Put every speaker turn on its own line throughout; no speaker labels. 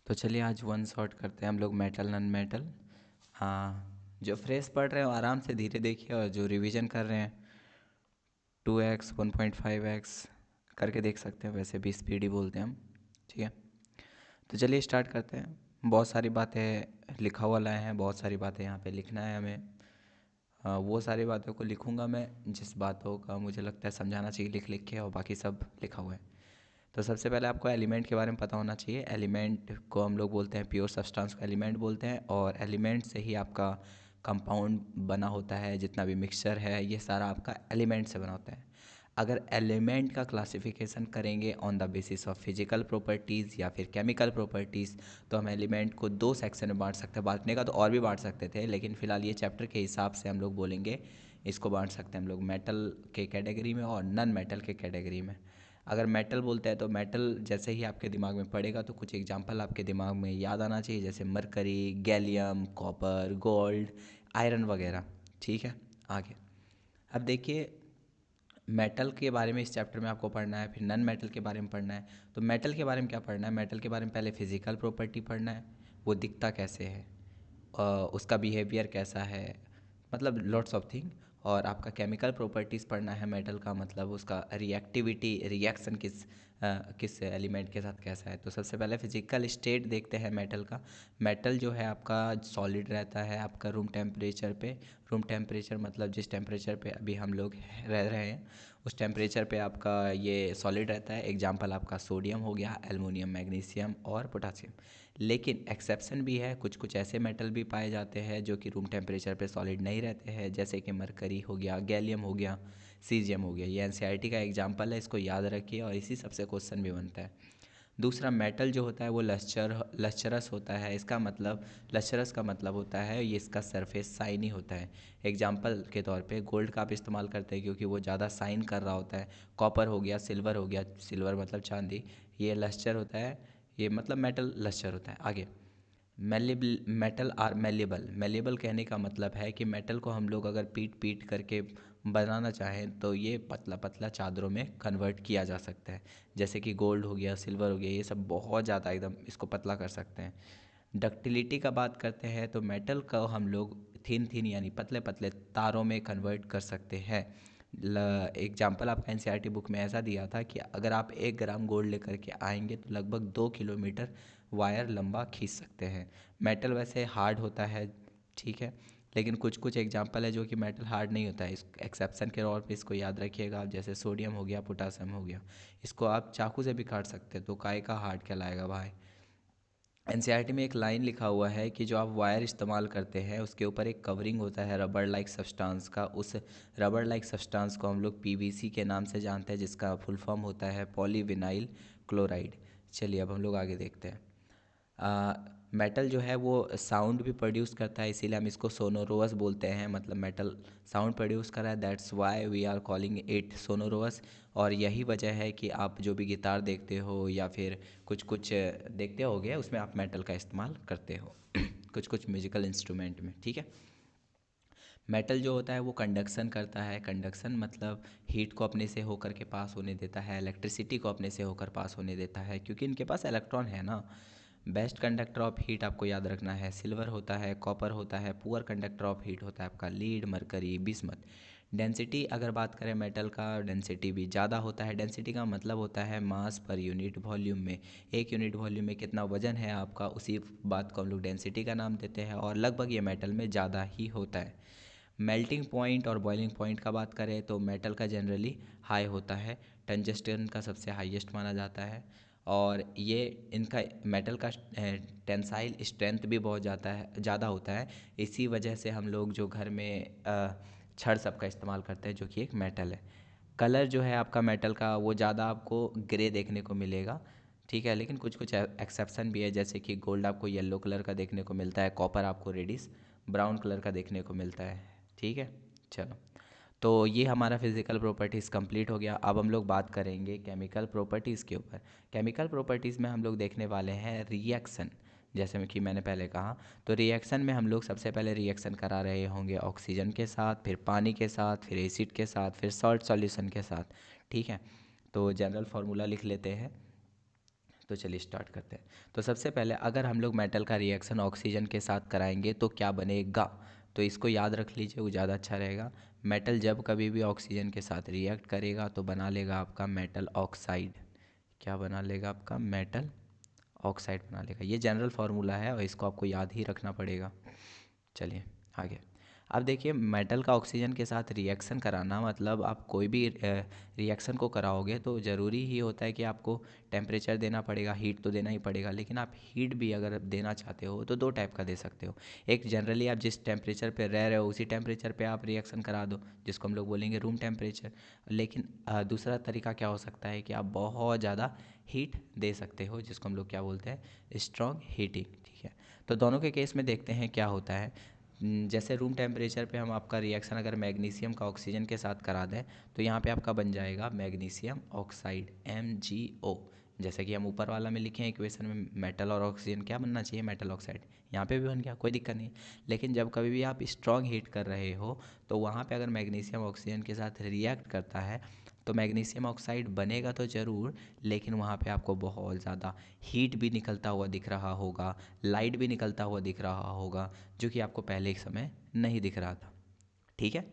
तो चलिए आज वन शॉट करते हैं हम लोग, मेटल नॉन मेटल। हाँ, जो फ्रेश पढ़ रहे हो आराम से धीरे देखिए, और जो रिवीजन कर रहे हैं 2x 1.5x करके देख सकते हैं। वैसे भी स्पीड ही बोलते हैं हम। ठीक है, तो चलिए स्टार्ट करते हैं। बहुत सारी बातें लिखा हुआ लाए हैं, बहुत सारी बातें यहाँ पे लिखना है हमें। वो सारी बातों को लिखूंगा मैं जिस बातों का मुझे लगता है समझाना चाहिए, लिख लिख के, और बाकी सब लिखा हुआ है। तो सबसे पहले आपको एलिमेंट के बारे में पता होना चाहिए। एलिमेंट को हम लोग बोलते हैं, प्योर सब्सटेंस को एलिमेंट बोलते हैं, और एलिमेंट से ही आपका कंपाउंड बना होता है। जितना भी मिक्सचर है ये सारा आपका एलिमेंट से बना होता है। अगर एलिमेंट का क्लासिफिकेशन करेंगे on the basis of physical properties या फिर केमिकल प्रॉपर्टीज़, तो हम एलिमेंट को दो सेक्शन में बांट सकते हैं। बांटने का तो और भी बांट सकते थे, लेकिन फ़िलहाल ये चैप्टर के हिसाब से हम लोग बोलेंगे इसको बांट सकते हैं हम लोग मेटल के कैटेगरी में और नॉन मेटल के कैटेगरी में। अगर मेटल बोलते हैं तो मेटल जैसे ही आपके दिमाग में पड़ेगा तो कुछ एग्जांपल आपके दिमाग में याद आना चाहिए, जैसे mercury, gallium, copper, gold, iron वगैरह। ठीक है, आगे अब देखिए, मेटल के बारे में इस चैप्टर में आपको पढ़ना है, फिर नॉन मेटल के बारे में पढ़ना है। तो मेटल के बारे में क्या पढ़ना है? मेटल के बारे में पहले फिजिकल प्रॉपर्टी पढ़ना है, वो दिखता कैसे है, उसका बिहेवियर कैसा है, मतलब लॉट्स ऑफ थिंग। और आपका केमिकल प्रॉपर्टीज़ पढ़ना है मेटल का, मतलब उसका रिएक्टिविटी, रिएक्शन किस एलिमेंट के साथ कैसा है। तो सबसे पहले फिजिकल स्टेट देखते हैं मेटल का। मेटल जो है आपका सॉलिड रहता है आपका रूम टेम्परेचर पे। रूम टेम्परेचर मतलब जिस टेम्परेचर पे अभी हम लोग रह रहे हैं उस टेम्परेचर पे आपका ये सॉलिड रहता है। एग्जांपल आपका सोडियम हो गया, एल्युमिनियम, मैग्नीशियम और पोटासियम। लेकिन एक्सेप्शन भी है, कुछ कुछ ऐसे मेटल भी पाए जाते हैं जो कि रूम टेम्परेचर पे सॉलिड नहीं रहते हैं, जैसे कि मरकरी हो गया, गैलियम हो गया, सीजियम हो गया। ये एनसीईआरटी का एग्जांपल है, इसको याद रखिए, और इसी सबसे क्वेश्चन भी बनता है। दूसरा, मेटल जो होता है वो लश्चरस होता है। इसका मतलब, लश्चरस का मतलब होता है ये इसका सरफेस शाइनी होता है। एग्जांपल के तौर पे गोल्ड का आप इस्तेमाल करते हैं क्योंकि वो ज़्यादा शाइन कर रहा होता है। कॉपर हो गया, सिल्वर हो गया, सिल्वर मतलब चांदी, ये लश्चर होता है, ये मतलब मेटल लश्चर होता है। आगे, malleable, metal are malleable. Malleable कहने का मतलब है कि मेटल को हम लोग अगर पीट पीट करके बनाना चाहें तो ये पतला पतला चादरों में कन्वर्ट किया जा सकता है। जैसे कि गोल्ड हो गया, सिल्वर हो गया, ये सब बहुत ज़्यादा एकदम इसको पतला कर सकते हैं। डक्टिलिटी का बात करते हैं तो मेटल को हम लोग थिन थिन यानी पतले पतले तारों में कन्वर्ट कर सकते हैं। एग्जाम्पल आपका एनसीईआरटी बुक में ऐसा दिया था कि अगर आप 1 ग्राम गोल्ड लेकर के आएंगे तो लगभग 2 किलोमीटर वायर लंबा खींच सकते हैं। मेटल वैसे हार्ड होता है, ठीक है, लेकिन कुछ कुछ एग्जांपल है जो कि मेटल हार्ड नहीं होता है। इस एक्सेप्शन के तौर पे इसको याद रखिएगा आप, जैसे सोडियम हो गया, पोटासियम हो गया, इसको आप चाकू से भी काट सकते हैं तो काय का हार्ड कहलाएगा भाई। एनसीईआरटी में एक लाइन लिखा हुआ है कि जो आप वायर इस्तेमाल करते हैं उसके ऊपर एक कवरिंग होता है रबर लाइक सब्सटेंस का। उस रबर लाइक सब्सटेंस को हम लोग पीवीसी के नाम से जानते हैं, जिसका फुल फॉर्म होता है पॉलीविनाइल क्लोराइड। चलिए अब हम लोग आगे देखते हैं। मेटल जो है वो साउंड भी प्रोड्यूस करता है, इसीलिए हम इसको सोनोरोस बोलते हैं। मतलब मेटल साउंड प्रोड्यूस कर रहा है, that's why we are calling it sonorous. और यही वजह है कि आप जो भी गिटार देखते हो या फिर कुछ कुछ देखते होगे उसमें आप मेटल का इस्तेमाल करते हो कुछ कुछ म्यूजिकल इंस्ट्रूमेंट में। ठीक है, मेटल जो होता है वो कंडक्शन करता है। कंडक्शन मतलब हीट को अपने से होकर के पास होने देता है, इलेक्ट्रिसिटी को अपने से होकर पास होने देता है, क्योंकि इनके पास इलेक्ट्रॉन है ना। बेस्ट कंडक्टर ऑफ हीट आपको याद रखना है सिल्वर होता है, कॉपर होता है। पुअर कंडक्टर ऑफ हीट होता है आपका लीड, मरकरी, बिस्मथ। डेंसिटी अगर बात करें मेटल का, डेंसिटी भी ज़्यादा होता है। डेंसिटी का मतलब होता है मास पर यूनिट वॉल्यूम में। एक यूनिट वॉल्यूम में कितना वजन है आपका, उसी बात को हम लोग डेंसिटी का नाम देते हैं, और लगभग ये मेटल में ज़्यादा ही होता है। मेल्टिंग पॉइंट और बॉइलिंग पॉइंट का बात करें तो मेटल का जनरली हाई होता है, टंजस्टन का सबसे हाईएस्ट माना जाता है। और ये इनका मेटल का टेंसाइल स्ट्रेंथ भी बहुत ज़्यादा होता है। इसी वजह से हम लोग जो घर में छड़ सब का इस्तेमाल करते हैं जो कि एक मेटल है। कलर जो है आपका मेटल का वो ज़्यादा आपको ग्रे देखने को मिलेगा, ठीक है, लेकिन कुछ कुछ एक्सेप्शन भी है, जैसे कि गोल्ड आपको येलो कलर का देखने को मिलता है, कॉपर आपको रेडिश ब्राउन कलर का देखने को मिलता है। ठीक है, चलो, तो ये हमारा फिज़िकल प्रॉपर्टीज़ कंप्लीट हो गया। अब हम लोग बात करेंगे केमिकल प्रॉपर्टीज़ के ऊपर। केमिकल प्रॉपर्टीज़ में हम लोग देखने वाले हैं रिएक्शन। जैसे कि मैंने पहले कहा, तो रिएक्शन में हम लोग सबसे पहले रिएक्शन करा रहे होंगे ऑक्सीजन के साथ, फिर पानी के साथ, फिर एसिड के साथ, फिर सॉल्ट सॉल्यूशन के साथ। ठीक है, तो जनरल फार्मूला लिख लेते हैं। तो चलिए स्टार्ट करते हैं। तो सबसे पहले अगर हम लोग मेटल का रिएक्शन ऑक्सीजन के साथ कराएंगे तो क्या बनेगा, तो इसको याद रख लीजिए, वो ज़्यादा अच्छा रहेगा। मेटल जब कभी भी ऑक्सीजन के साथ रिएक्ट करेगा तो बना लेगा आपका मेटल ऑक्साइड। क्या बना लेगा आपका मेटल ऑक्साइड बना लेगा। ये जनरल फार्मूला है और इसको आपको याद ही रखना पड़ेगा। चलिए आगे। अब देखिए, मेटल का ऑक्सीजन के साथ रिएक्शन कराना मतलब आप कोई भी रिएक्शन को कराओगे तो ज़रूरी ही होता है कि आपको टेम्परेचर देना पड़ेगा, हीट तो देना ही पड़ेगा। लेकिन आप हीट भी अगर देना चाहते हो तो दो टाइप का दे सकते हो। एक जनरली आप जिस टेम्परेचर पे रह रहे हो उसी टेम्परेचर पे आप रिएक्शन करा दो, जिसको हम लोग बोलेंगे रूम टेम्परेचर। लेकिन दूसरा तरीका क्या हो सकता है कि आप बहुत ज़्यादा हीट दे सकते हो, जिसको हम लोग क्या बोलते हैं, स्ट्रॉन्ग हीटिंग। ठीक है, तो दोनों के केस में देखते हैं क्या होता है। जैसे रूम टेम्परेचर पे हम आपका रिएक्शन अगर मैग्नीशियम का ऑक्सीजन के साथ करा दें तो यहाँ पे आपका बन जाएगा मैग्नीशियम ऑक्साइड MgO। जैसे कि हम ऊपर वाला में लिखे हैं इक्वेशन में, मेटल और ऑक्सीजन क्या बनना चाहिए, मेटल ऑक्साइड। यहाँ पे भी बन गया, कोई दिक्कत नहीं। लेकिन जब कभी भी आप स्ट्रॉन्ग हीट कर रहे हो तो वहाँ पे अगर मैग्नीशियम ऑक्सीजन के साथ रिएक्ट करता है तो मैग्नीशियम ऑक्साइड बनेगा तो ज़रूर, लेकिन वहाँ पे आपको बहुत ज़्यादा हीट भी निकलता हुआ दिख रहा होगा, लाइट भी निकलता हुआ दिख रहा होगा, जो कि आपको पहले एक समय नहीं दिख रहा था। ठीक है,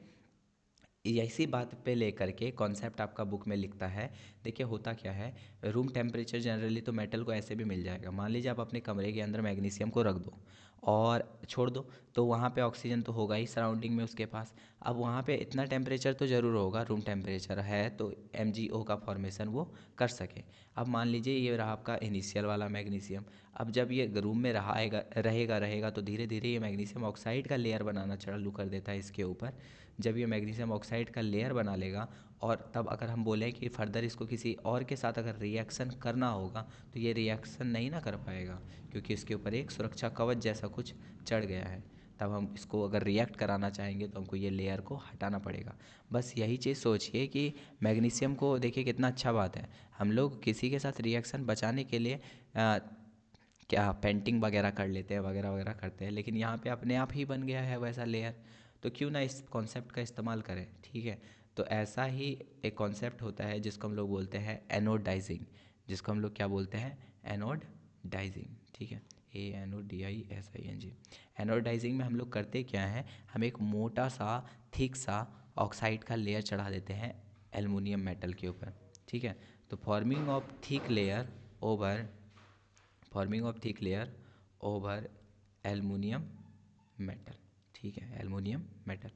इसी बात पे लेकर के कॉन्सेप्ट आपका बुक में लिखता है। देखिए होता क्या है, रूम टेम्परेचर जनरली तो मेटल को ऐसे भी मिल जाएगा। मान लीजिए आप अपने कमरे के अंदर मैग्नीशियम को रख दो और छोड़ दो, तो वहाँ पे ऑक्सीजन तो होगा ही सराउंडिंग में उसके पास। अब वहाँ पे इतना टेम्परेचर तो ज़रूर होगा, रूम टेम्परेचर है तो MgO का फॉर्मेशन वो कर सके। अब मान लीजिए ये रहा आपका इनिशियल वाला मैग्नीशियम। अब जब ये रूम में रहेगा तो धीरे धीरे ये मैग्नीशियम ऑक्साइड का लेयर बनाना चालू कर देता है इसके ऊपर। जब ये मैग्नीशियम ऑक्साइड का लेयर बना लेगा और तब अगर हम बोलें कि फर्दर इसको किसी और के साथ अगर रिएक्शन करना होगा तो ये रिएक्शन नहीं ना कर पाएगा, क्योंकि इसके ऊपर एक सुरक्षा कवच जैसा कुछ चढ़ गया है। तब हम इसको अगर रिएक्ट कराना चाहेंगे तो हमको ये लेयर को हटाना पड़ेगा। बस यही चीज़ सोचिए कि मैग्नीशियम को देखिए कितना अच्छा बात है, हम लोग किसी के साथ रिएक्शन बचाने के लिए क्या पेंटिंग वगैरह कर लेते हैं, वगैरह वगैरह करते हैं, लेकिन यहाँ पे अपने आप ही बन गया है वैसा लेयर। तो क्यों ना इस कॉन्सेप्ट का इस्तेमाल करें। ठीक है, तो ऐसा ही एक कॉन्सेप्ट होता है जिसको हम लोग बोलते हैं एनोडाइजिंग, जिसको हम लोग क्या बोलते हैं, एनोडाइजिंग। ठीक है, ANODISING। एनोडाइजिंग में हम लोग करते क्या हैं, हम एक मोटा सा थिक सा ऑक्साइड का लेयर चढ़ा देते हैं एल्युमिनियम मेटल के ऊपर। ठीक है, तो forming of thick layer over aluminium metal. ठीक है, एल्युमिनियम मेटल।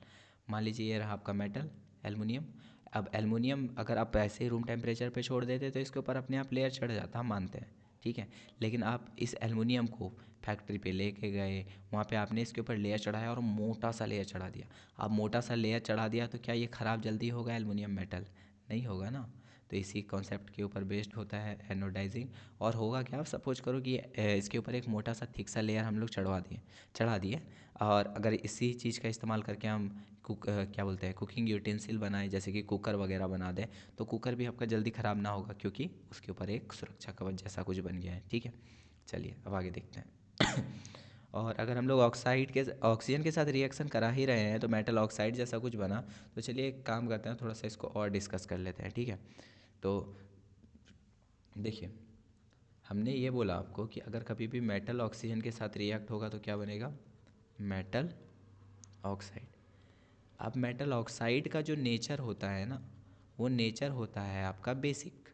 मान लीजिए ये रहा आपका मेटल एल्युमिनियम। अब एल्युमिनियम अगर आप ऐसे ही रूम टेम्परेचर पे छोड़ देते तो इसके ऊपर अपने आप लेयर चढ़ जाता, हम मानते हैं। ठीक है, लेकिन आप इस एल्युमिनियम को फैक्ट्री पे लेके गए, वहाँ पे आपने इसके ऊपर लेयर चढ़ाया और मोटा सा लेयर चढ़ा दिया। अब मोटा सा लेयर चढ़ा दिया तो क्या ये ख़राब जल्दी होगा एल्युमिनियम मेटल, नहीं होगा ना। तो इसी कॉन्सेप्ट के ऊपर बेस्ड होता है एनोडाइजिंग। और होगा क्या, आप सपोज करो कि इसके ऊपर एक मोटा सा थिक सा लेयर हम लोग चढ़ा दिए और अगर इसी चीज़ का इस्तेमाल करके हम क्या बोलते हैं, कुकिंग यूटेंसिल बनाए, जैसे कि कुकर वगैरह बना दें, तो कुकर भी आपका जल्दी ख़राब ना होगा, क्योंकि उसके ऊपर एक सुरक्षा कवच जैसा कुछ बन गया है। ठीक है, चलिए अब आगे देखते हैं। और अगर हम लोग ऑक्सीजन के साथ रिएक्शन करा ही रहे हैं तो मेटल ऑक्साइड जैसा कुछ बना, तो चलिए एक काम करते हैं, थोड़ा सा इसको और डिस्कस कर लेते हैं। ठीक है, तो देखिए, हमने ये बोला आपको कि अगर कभी भी मेटल ऑक्सीजन के साथ रिएक्ट होगा तो क्या बनेगा, मेटल ऑक्साइड। अब मेटल ऑक्साइड का जो नेचर होता है ना, वो नेचर होता है आपका बेसिक।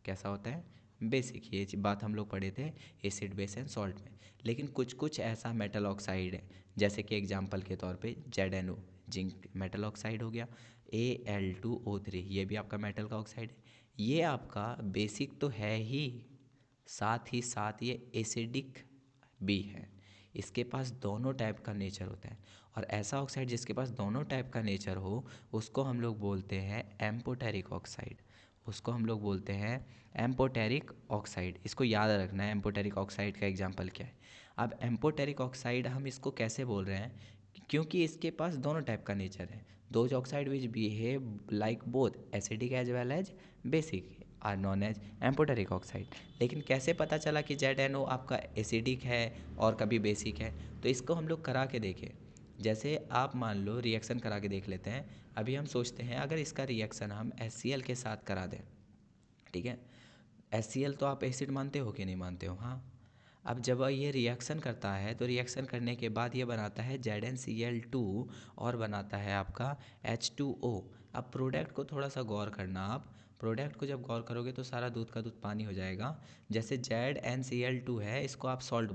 कैसा होता है, बेसिक। ये बात हम लोग पढ़े थे एसिड बेस एंड सॉल्ट में। लेकिन कुछ कुछ ऐसा मेटल ऑक्साइड है, जैसे कि एग्जांपल के तौर पे ZNO जिंक मेटल ऑक्साइड हो गया, Al2O3 ये भी आपका मेटल का ऑक्साइड है। ये आपका बेसिक तो है ही, साथ ये एसिडिक भी है। इसके पास दोनों टाइप का नेचर होता है, और ऐसा ऑक्साइड जिसके पास दोनों टाइप का नेचर हो उसको हम लोग बोलते हैं एम्पोटेरिक ऑक्साइड। उसको हम लोग बोलते हैं एम्पोटेरिक ऑक्साइड। इसको याद रखना है, एम्पोटेरिक ऑक्साइड का एग्जांपल क्या है। अब एम्पोटेरिक ऑक्साइड हम इसको कैसे बोल रहे हैं, क्योंकि इसके पास दोनों टाइप का नेचर है। Those oxide which behave like both acidic as well as basic are known as amphoteric oxide. लेकिन कैसे पता चला कि ZNO आपका एसिडिक है और कभी बेसिक है, तो इसको हम लोग करा के देखें। जैसे आप मान लो रिएक्शन करा के देख लेते हैं। अभी हम सोचते हैं अगर इसका रिएक्शन हम HCl के साथ करा दें, ठीक है, HCl तो आप एसिड मानते हो कि नहीं मानते हो? हाँ। अब जब ये रिएक्शन करता है तो रिएक्शन करने के बाद ये बनाता है ZnCl2 और बनाता है आपका H2O। अब प्रोडक्ट को थोड़ा सा गौर करना आप, प्रोडक्ट को जब गौर करोगे तो सारा दूध का दूध पानी हो जाएगा। जैसे ZnCl2 है, इसको आप सॉल्ट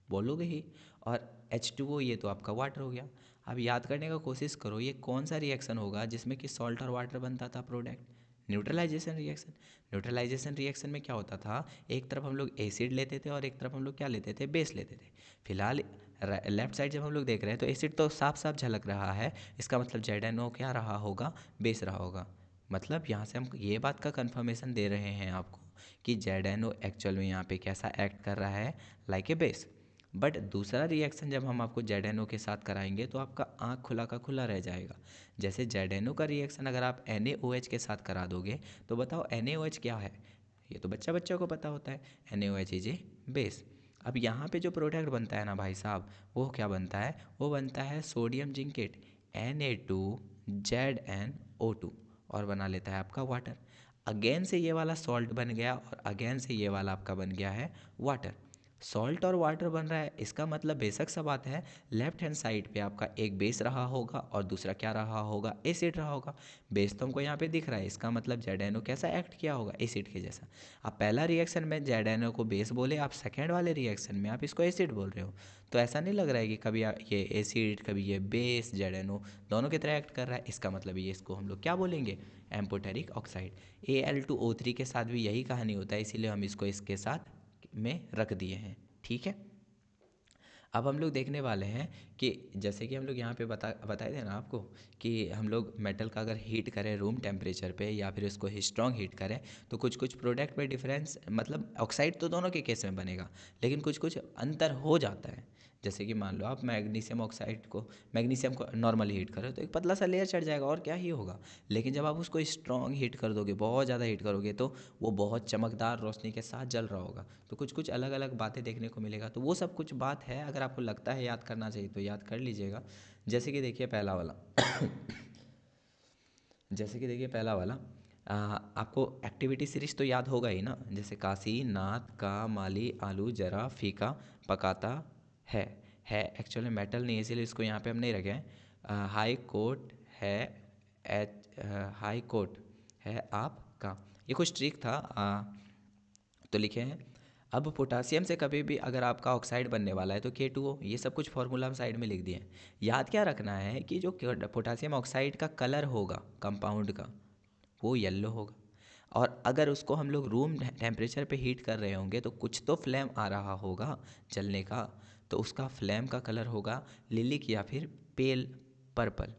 बोलोगे ही, और H2O ये तो आपका वाटर हो गया। अब याद करने का कोशिश करो, ये कौन सा रिएक्शन होगा जिसमें कि सॉल्ट और वाटर बनता था product? Neutralisation reaction. Neutralisation reaction में क्या होता था, एक तरफ हम लोग एसिड लेते थे और एक तरफ हम लोग क्या लेते थे, बेस लेते थे। फिलहाल लेफ्ट साइड जब हम लोग देख रहे हैं तो एसिड तो साफ साफ झलक रहा है, इसका मतलब ZnO क्या रहा होगा, बेस रहा होगा। मतलब यहाँ से हम ये बात का कंफर्मेशन दे रहे हैं आपको कि ZnO एक्चुअल में यहाँ पे कैसा एक्ट कर रहा है, लाइक ए बेस। बट दूसरा रिएक्शन जब हम आपको ZnO के साथ कराएंगे तो आपका आँख खुला का खुला रह जाएगा। जैसे ZnO का रिएक्शन अगर आप NaOH के साथ करा दोगे तो बताओ NaOH क्या है? ये तो बच्चा बच्चा को पता होता है, NaOH इज ए बेस। अब यहाँ पे जो प्रोडक्ट बनता है ना भाई साहब, वो क्या बनता है, वो बनता है सोडियम जिंकेट Na2ZnO2 और बना लेता है आपका वाटर। अगेन से ये वाला सॉल्ट बन गया और अगेन से ये वाला आपका बन गया है वाटर। सॉल्ट और वाटर बन रहा है, इसका मतलब बेशक सा बात है, लेफ्ट हैंड साइड पे आपका एक बेस रहा होगा और दूसरा क्या रहा होगा, एसिड रहा होगा। बेस तो हमको यहाँ पे दिख रहा है, इसका मतलब ZnO कैसा एक्ट किया होगा, एसिड के जैसा। आप पहला रिएक्शन में ZnO को बेस बोले, आप सेकेंड वाले रिएक्शन में आप इसको एसिड बोल रहे हो। तो ऐसा नहीं लग रहा है कि कभी ये एसिड कभी ये बेस, ZnO दोनों की तरह एक्ट कर रहा है। इसका मतलब ये इसको हम लोग क्या बोलेंगे, एम्फोटेरिक ऑक्साइड। Al2O3 के साथ भी यही कहानी होता है, इसीलिए हम इसको इसके साथ में रख दिए हैं। ठीक है। अब हम लोग देखने वाले हैं कि जैसे कि हम लोग यहाँ पे बताए थे ना आपको कि हम लोग मेटल का अगर हीट करें रूम टेम्परेचर पे या फिर इसको स्ट्रॉन्ग हीट करें तो कुछ कुछ प्रोडक्ट में डिफरेंस, मतलब ऑक्साइड तो दोनों के केस में बनेगा लेकिन कुछ कुछ अंतर हो जाता है। जैसे कि मान लो आप मैग्नीशियम को नॉर्मल हीट करो तो एक पतला सा लेयर चढ़ जाएगा और क्या ही होगा। लेकिन जब आप उसको स्ट्रॉन्ग हीट कर दोगे, बहुत ज़्यादा हीट करोगे, तो वो बहुत चमकदार रोशनी के साथ जल रहा होगा। तो कुछ कुछ अलग अलग बातें देखने को मिलेगा। तो वो सब कुछ बात है, अगर आपको लगता है याद करना चाहिए तो याद कर लीजिएगा। जैसे कि देखिए पहला वाला जैसे कि देखिए पहला वाला आपको एक्टिविटी सीरीज तो याद होगा ही ना, जैसे काशी, नाथ, का, माली, आलू, जरा, फीका, पकाता है एक्चुअली में मेटल नहीं है इसीलिए इसको यहाँ पे हम नहीं रखे हैं। हाई कोर्ट है, हाई कोर्ट है आपका, ये कुछ ट्रिक था तो लिखे हैं। अब पोटासियम से कभी भी अगर आपका ऑक्साइड बनने वाला है तो K2O, ये सब कुछ फॉर्मूला हम साइड में लिख दिए हैं। याद क्या रखना है कि जो पोटासियम ऑक्साइड का कलर होगा कंपाउंड का, वो येलो होगा। और अगर उसको हम लोग रूम टेम्परेचर पे हीट कर रहे होंगे तो कुछ तो फ्लेम आ रहा होगा जलने का, तो उसका फ्लेम का कलर होगा लिलिक या फिर पेल पर्पल।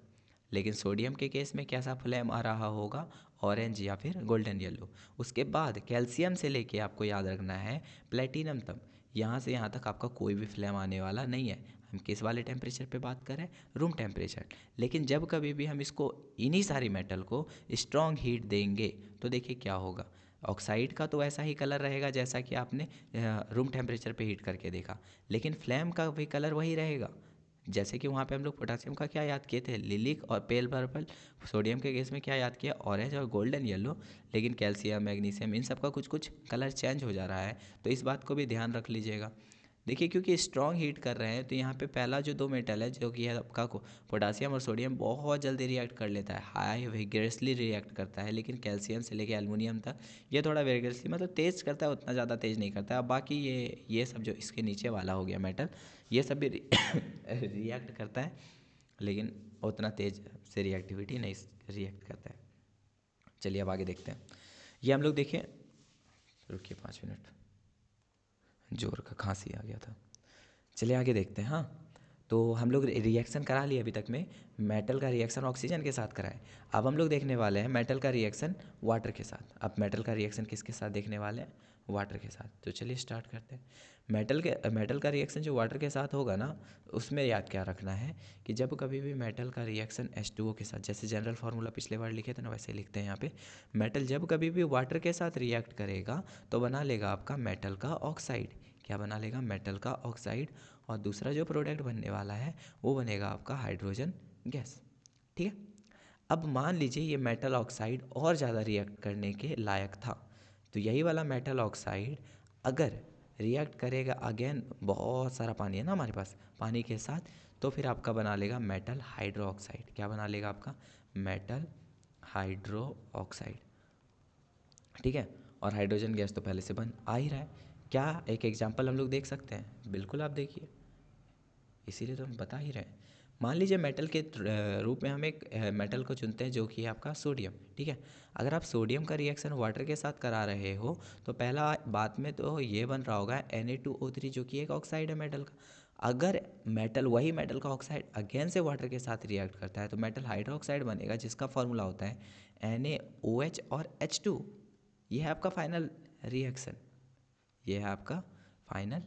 लेकिन सोडियम के केस में कैसा फ्लेम आ रहा होगा, ऑरेंज या फिर गोल्डन येलो। उसके बाद कैल्शियम से लेके आपको याद रखना है प्लेटिनम तक, यहाँ से यहाँ तक आपका कोई भी फ्लेम आने वाला नहीं है। हम किस वाले टेम्परेचर पे बात करें, रूम टेम्परेचर। लेकिन जब कभी भी हम इसको इन्हीं सारी मेटल को स्ट्रॉन्ग हीट देंगे तो देखिए क्या होगा, ऑक्साइड का तो ऐसा ही कलर रहेगा जैसा कि आपने रूम टेम्परेचर पे हीट करके देखा, लेकिन फ्लेम का भी कलर वही रहेगा। जैसे कि वहाँ पे हम लोग पोटासियम का क्या याद किए थे, लिलिक और पेल पर्पल। सोडियम के केस में क्या याद किया, ऑरेंज और गोल्डन येलो। लेकिन कैल्शियम, मैग्नीशियम, इन सब का कुछ कुछ कलर चेंज हो जा रहा है, तो इस बात को भी ध्यान रख लीजिएगा। देखिए क्योंकि स्ट्रॉन्ग हीट कर रहे हैं तो यहाँ पे पहला जो दो मेटल है जो कि है आपका पोटासियम और सोडियम, बहुत जल्दी रिएक्ट कर लेता है, हाई विगरसली रिएक्ट करता है। लेकिन कैल्शियम से लेके एल्युमिनियम तक ये थोड़ा विगरसली, मतलब तेज़ करता है, उतना ज़्यादा तेज़ नहीं करता है। अब बाकी ये सब जो इसके नीचे वाला हो गया मेटल, ये सब भी रिएक्ट करता है लेकिन उतना तेज़ से रिएक्टिविटी नहीं रिएक्ट करता है। चलिए अब आगे देखते हैं। ये हम लोग देखें, रुकिए 5 मिनट, जोर का खांसी आ गया था। चलिए आगे देखते हैं। हाँ, तो हम लोग रिएक्शन करा लिए अभी तक में, मेटल का रिएक्शन ऑक्सीजन के साथ कराए। अब हम लोग देखने वाले हैं मेटल का रिएक्शन वाटर के साथ। अब मेटल का रिएक्शन किसके साथ देखने वाले हैं, वाटर के साथ। तो चलिए स्टार्ट करते हैं। मेटल का रिएक्शन जो वाटर के साथ होगा ना, उसमें याद क्या रखना है कि जब कभी भी मेटल का रिएक्शन H2O के साथ, जैसे जनरल फार्मूला पिछले बार लिखे थे ना वैसे लिखते हैं यहाँ पे, मेटल जब कभी भी वाटर के साथ रिएक्ट करेगा तो बना लेगा आपका मेटल का ऑक्साइड। क्या बना लेगा, मेटल का ऑक्साइड। और दूसरा जो प्रोडक्ट बनने वाला है वो बनेगा आपका हाइड्रोजन गैस। ठीक है। अब मान लीजिए ये मेटल ऑक्साइड और ज़्यादा रिएक्ट करने के लायक था, तो यही वाला मेटल ऑक्साइड अगर रिएक्ट करेगा अगेन, बहुत सारा पानी है ना हमारे पास, पानी के साथ, तो फिर आपका बना लेगा मेटल हाइड्रो ऑक्साइड। क्या बना लेगा आपका? Metal hydro oxide. ठीक है, और हाइड्रोजन गैस तो पहले से बन आ ही रहा है। क्या एक एग्जांपल हम लोग देख सकते हैं? बिल्कुल आप देखिए, इसीलिए तो हम बता ही रहे हैं। मान लीजिए मेटल के रूप में हम एक मेटल को चुनते हैं जो कि है आपका सोडियम। ठीक है, अगर आप सोडियम का रिएक्शन वाटर के साथ करा रहे हो तो पहला बात में तो ये बन रहा होगा Na2O3 जो कि एक ऑक्साइड है मेटल का। अगर मेटल, वही मेटल का ऑक्साइड अगेन से वाटर के साथ रिएक्ट करता है तो मेटल हाइड्रोक्साइड बनेगा, जिसका फॉर्मूला होता है NaOH और H2। ये है आपका फाइनल रिएक्शन, ये है आपका फाइनल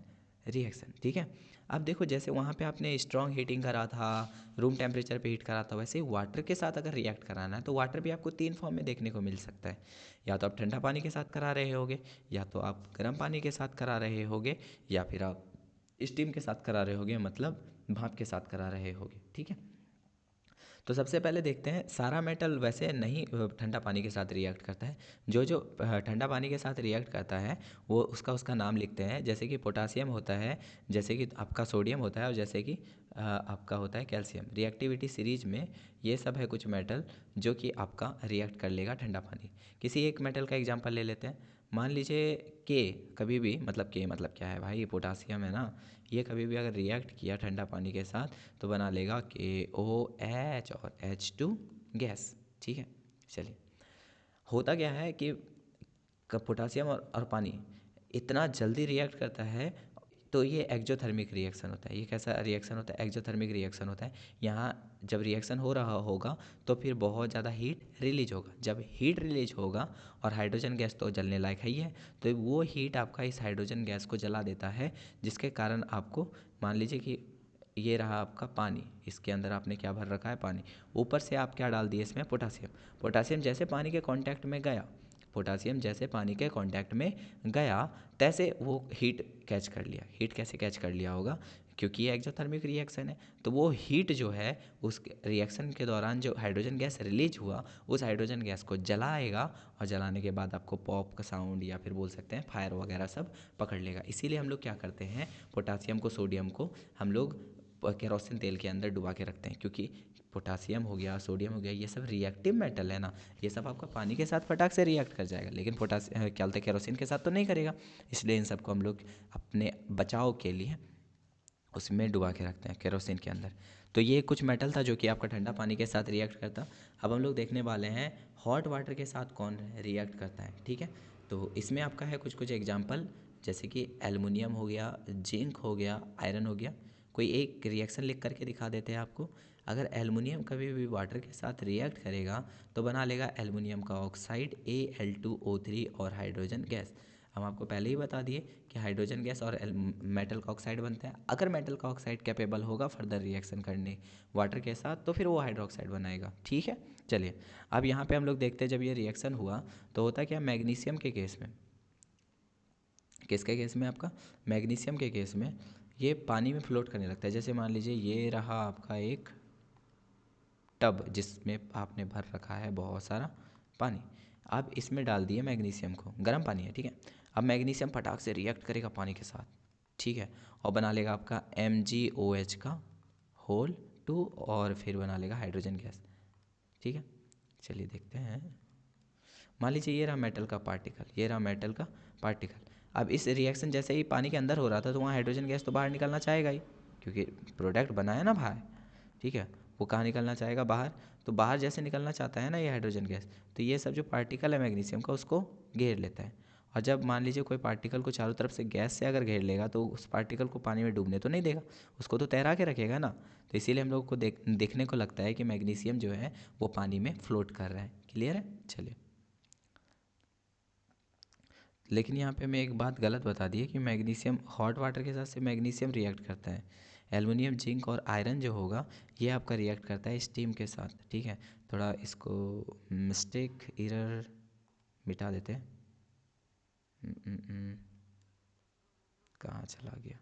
रिएक्शन। ठीक है, अब देखो जैसे वहाँ पे आपने स्ट्रॉन्ग हीटिंग करा था, रूम टेम्परेचर पे हीट करा था, वैसे ही वाटर के साथ अगर रिएक्ट कराना है तो वाटर भी आपको 3 फॉर्म में देखने को मिल सकता है। या तो आप ठंडा पानी के साथ करा रहे होगे, या तो आप गर्म पानी के साथ करा रहे होगे, या फिर आप स्टीम के साथ करा रहे होगे, मतलब भाप के साथ करा रहे होगे। ठीक है, तो सबसे पहले देखते हैं, सारा मेटल वैसे नहीं ठंडा पानी के साथ रिएक्ट करता है। जो जो ठंडा पानी के साथ रिएक्ट करता है वो उसका उसका नाम लिखते हैं। जैसे कि पोटासियम होता है, जैसे कि आपका सोडियम होता है, और जैसे कि आपका होता है कैल्शियम। रिएक्टिविटी सीरीज में ये सब है कुछ मेटल जो कि आपका रिएक्ट कर लेगा ठंडा पानी। किसी एक मेटल का एग्जाम्पल ले लेते हैं। मान लीजिए के, कभी भी, मतलब के मतलब क्या है भाई, ये पोटासियम है ना, ये कभी भी अगर रिएक्ट किया ठंडा पानी के साथ तो बना लेगा KOH और H2 गैस। ठीक है, चलिए, होता क्या है कि पोटासियम और पानी इतना जल्दी रिएक्ट करता है, तो ये एक्जोथर्मिक रिएक्शन होता है। ये कैसा रिएक्शन होता है? एक्जोथर्मिक रिएक्शन होता है। यहाँ जब रिएक्शन हो रहा होगा तो फिर बहुत ज़्यादा हीट रिलीज होगा। जब हीट रिलीज होगा, और हाइड्रोजन गैस तो जलने लायक है ही है, तो वो हीट आपका इस हाइड्रोजन गैस को जला देता है, जिसके कारण आपको, मान लीजिए कि ये रहा आपका पानी, इसके अंदर आपने क्या भर रखा है? पानी। ऊपर से आप क्या डाल दिए इसमें? पोटासियम। पोटासियम जैसे पानी के कांटेक्ट में गया, पोटासियम जैसे पानी के कांटेक्ट में गया, तैसे वो हीट कैच कर लिया। हीट कैसे कैच कर लिया होगा? क्योंकि ये एक्सोथर्मिक रिएक्शन है, तो वो हीट जो है उस रिएक्शन के दौरान जो हाइड्रोजन गैस रिलीज हुआ, उस हाइड्रोजन गैस को जलाएगा, और जलाने के बाद आपको पॉप का साउंड, या फिर बोल सकते हैं फायर वगैरह सब पकड़ लेगा। इसीलिए हम लोग क्या करते हैं, पोटासियम को, सोडियम को हम लोग केरोसिन तेल के अंदर डुबा के रखते हैं, क्योंकि पोटासियम हो गया, सोडियम हो गया, ये सब रिएक्टिव मेटल है ना, ये सब आपका पानी के साथ फटाक से रिएक्ट कर जाएगा, लेकिन क्या बोलते हैं, केरोसिन के साथ तो नहीं करेगा। इसलिए इन सबको हम लोग अपने बचाव के लिए उसमें डुबा के रखते हैं, केरोसिन के अंदर। तो ये कुछ मेटल था जो कि आपका ठंडा पानी के साथ रिएक्ट करता। अब हम लोग देखने वाले हैं हॉट वाटर के साथ कौन रिएक्ट करता है। ठीक है, तो इसमें आपका है कुछ कुछ एग्जाम्पल, जैसे कि एल्युमिनियम हो गया, जिंक हो गया, आयरन हो गया। कोई एक रिएक्शन लिख करके दिखा देते हैं आपको। अगर एल्युमिनियम कभी भी वाटर के साथ रिएक्ट करेगा तो बना लेगा एल्युमिनियम का ऑक्साइड Al2O3 और हाइड्रोजन गैस। हम आपको पहले ही बता दिए कि हाइड्रोजन गैस और मेटल का ऑक्साइड बनते हैं। अगर मेटल का ऑक्साइड कैपेबल होगा फर्दर रिएक्शन करने वाटर के साथ, तो फिर वो हाइड्रोक्साइड बनाएगा। ठीक है, चलिए, अब यहाँ पे हम लोग देखते हैं जब ये रिएक्शन हुआ तो होता क्या? मैग्नीशियम के केस में, किसके केस में? आपका मैग्नीशियम के केस में ये पानी में फ्लोट करने लगता है। जैसे मान लीजिए ये रहा आपका एक टब जिसमें आपने भर रखा है बहुत सारा पानी। अब इसमें डाल दिए मैग्नीशियम को, गर्म पानी है, ठीक है। अब मैग्नीशियम फटाक से रिएक्ट करेगा पानी के साथ, ठीक है, और बना लेगा आपका MgOH का होल 2, और फिर बना लेगा हाइड्रोजन गैस। ठीक है, चलिए देखते हैं। मान लीजिए ये रहा मेटल का पार्टिकल, ये रहा मेटल का पार्टिकल। अब इस रिएक्शन जैसे ही पानी के अंदर हो रहा था तो वहाँ हाइड्रोजन गैस तो बाहर निकलना चाहेगा ही, क्योंकि प्रोडक्ट बना है ना बाहर। ठीक है, वो कहाँ निकलना चाहेगा? बाहर। तो बाहर जैसे निकलना चाहता है ना ये हाइड्रोजन गैस, तो ये सब जो पार्टिकल है मैग्नीशियम का उसको घेर लेता है। और जब मान लीजिए कोई पार्टिकल को चारों तरफ से गैस से अगर घेर लेगा तो उस पार्टिकल को पानी में डूबने तो नहीं देगा, उसको तो तैरा के रखेगा ना। तो इसीलिए हम लोग को देखने को लगता है कि मैग्नीशियम जो है वो पानी में फ्लोट कर रहा है। क्लियर है? चलिए, लेकिन यहाँ पे मैं एक बात गलत बता दी है कि मैग्नीशियम हॉट वाटर के साथ से मैग्नीशियम रिएक्ट करता है। एल्युमिनियम, जिंक और आयरन जो होगा ये आपका रिएक्ट करता है स्टीम के साथ। ठीक है, थोड़ा इसको मिस्टेक एरर मिटा देते हैं। कहाँ चला गया?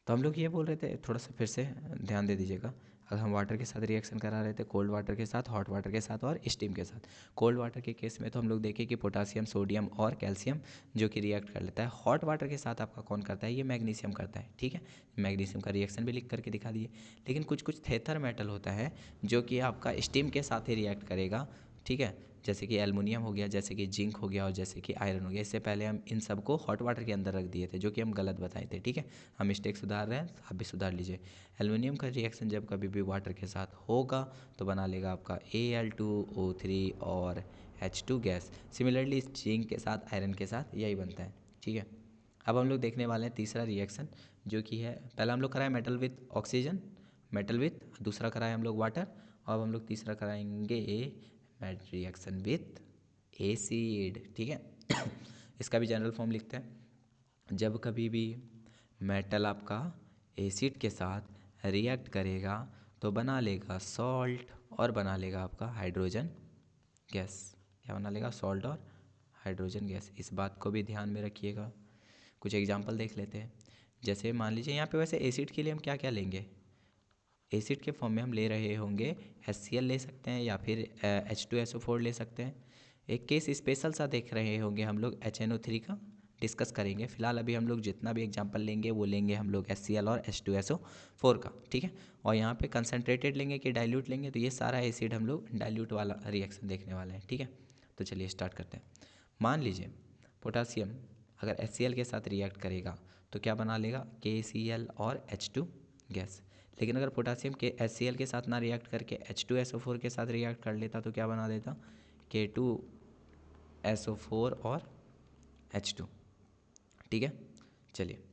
तो हम लोग ये बोल रहे थे, थोड़ा सा फिर से ध्यान दे दीजिएगा। अगर हम वाटर के साथ रिएक्शन करा रहे थे, कोल्ड वाटर के साथ, हॉट वाटर के साथ और स्टीम के साथ। कोल्ड वाटर के केस में तो हम लोग देखें कि पोटासियम, सोडियम और कैल्शियम जो कि रिएक्ट कर लेता है। हॉट वाटर के साथ आपका कौन करता है, ये मैग्नीशियम करता है, ठीक है। मैग्नीशियम का रिएक्शन भी लिख करके दिखा दिए। लेकिन कुछ कुछ थेथर मेटल होता है जो कि आपका स्टीम के साथ ही रिएक्ट करेगा, ठीक है। जैसे कि एल्युमिनियम हो गया, जैसे कि जिंक हो गया और जैसे कि आयरन हो गया। इससे पहले हम इन सब को हॉट वाटर के अंदर रख दिए थे, जो कि हम गलत बताए थे, ठीक है। हम मिस्टेक सुधार रहे हैं, आप भी सुधार लीजिए। एल्युमिनियम का रिएक्शन जब कभी भी वाटर के साथ होगा तो बना लेगा आपका Al2O3 और H2 गैस। सिमिलरली जिंक के साथ, आयरन के साथ यही बनता है, ठीक है। अब हम लोग देखने वाले हैं तीसरा रिएक्शन, जो कि है, पहला हम लोग कराए metal with oxygen, metal with, दूसरा कराए हम लोग वाटर, और अब हम लोग तीसरा कराएंगे रिएक्शन विथ एसिड, ठीक है। इसका भी जनरल फॉर्म लिखते हैं। जब कभी भी मेटल आपका एसिड के साथ रिएक्ट करेगा तो बना लेगा सॉल्ट और बना लेगा आपका हाइड्रोजन गैस। क्या बना लेगा, सॉल्ट और हाइड्रोजन गैस। इस बात को भी ध्यान में रखिएगा। कुछ एग्जांपल देख लेते हैं। जैसे मान लीजिए यहाँ पे वैसे एसिड के लिए हम क्या क्या लेंगे, एसिड के फॉर्म में हम ले रहे होंगे HCl ले सकते हैं या फिर H2SO4 ले सकते हैं। एक केस स्पेशल सा देख रहे होंगे हम लोग HNO3 का, डिस्कस करेंगे। फिलहाल अभी हम लोग जितना भी एग्जांपल लेंगे वो लेंगे हम लोग HCl और H2SO4 का, ठीक है। और यहाँ पे कंसनट्रेटेड लेंगे कि डाइल्यूट लेंगे, तो ये सारा एसिड हम लोग डाइल्यूट वाला रिएक्शन देखने वाले हैं, ठीक है। तो चलिए स्टार्ट करते हैं। मान लीजिए पोटासियम अगर HCl के साथ रिएक्ट करेगा तो क्या बना लेगा, KCl और H2 गैस। लेकिन अगर पोटासियम के HCl के साथ ना रिएक्ट करके H2SO4 के साथ रिएक्ट कर लेता तो क्या बना देता, K2SO4 और H2, ठीक है। चलिए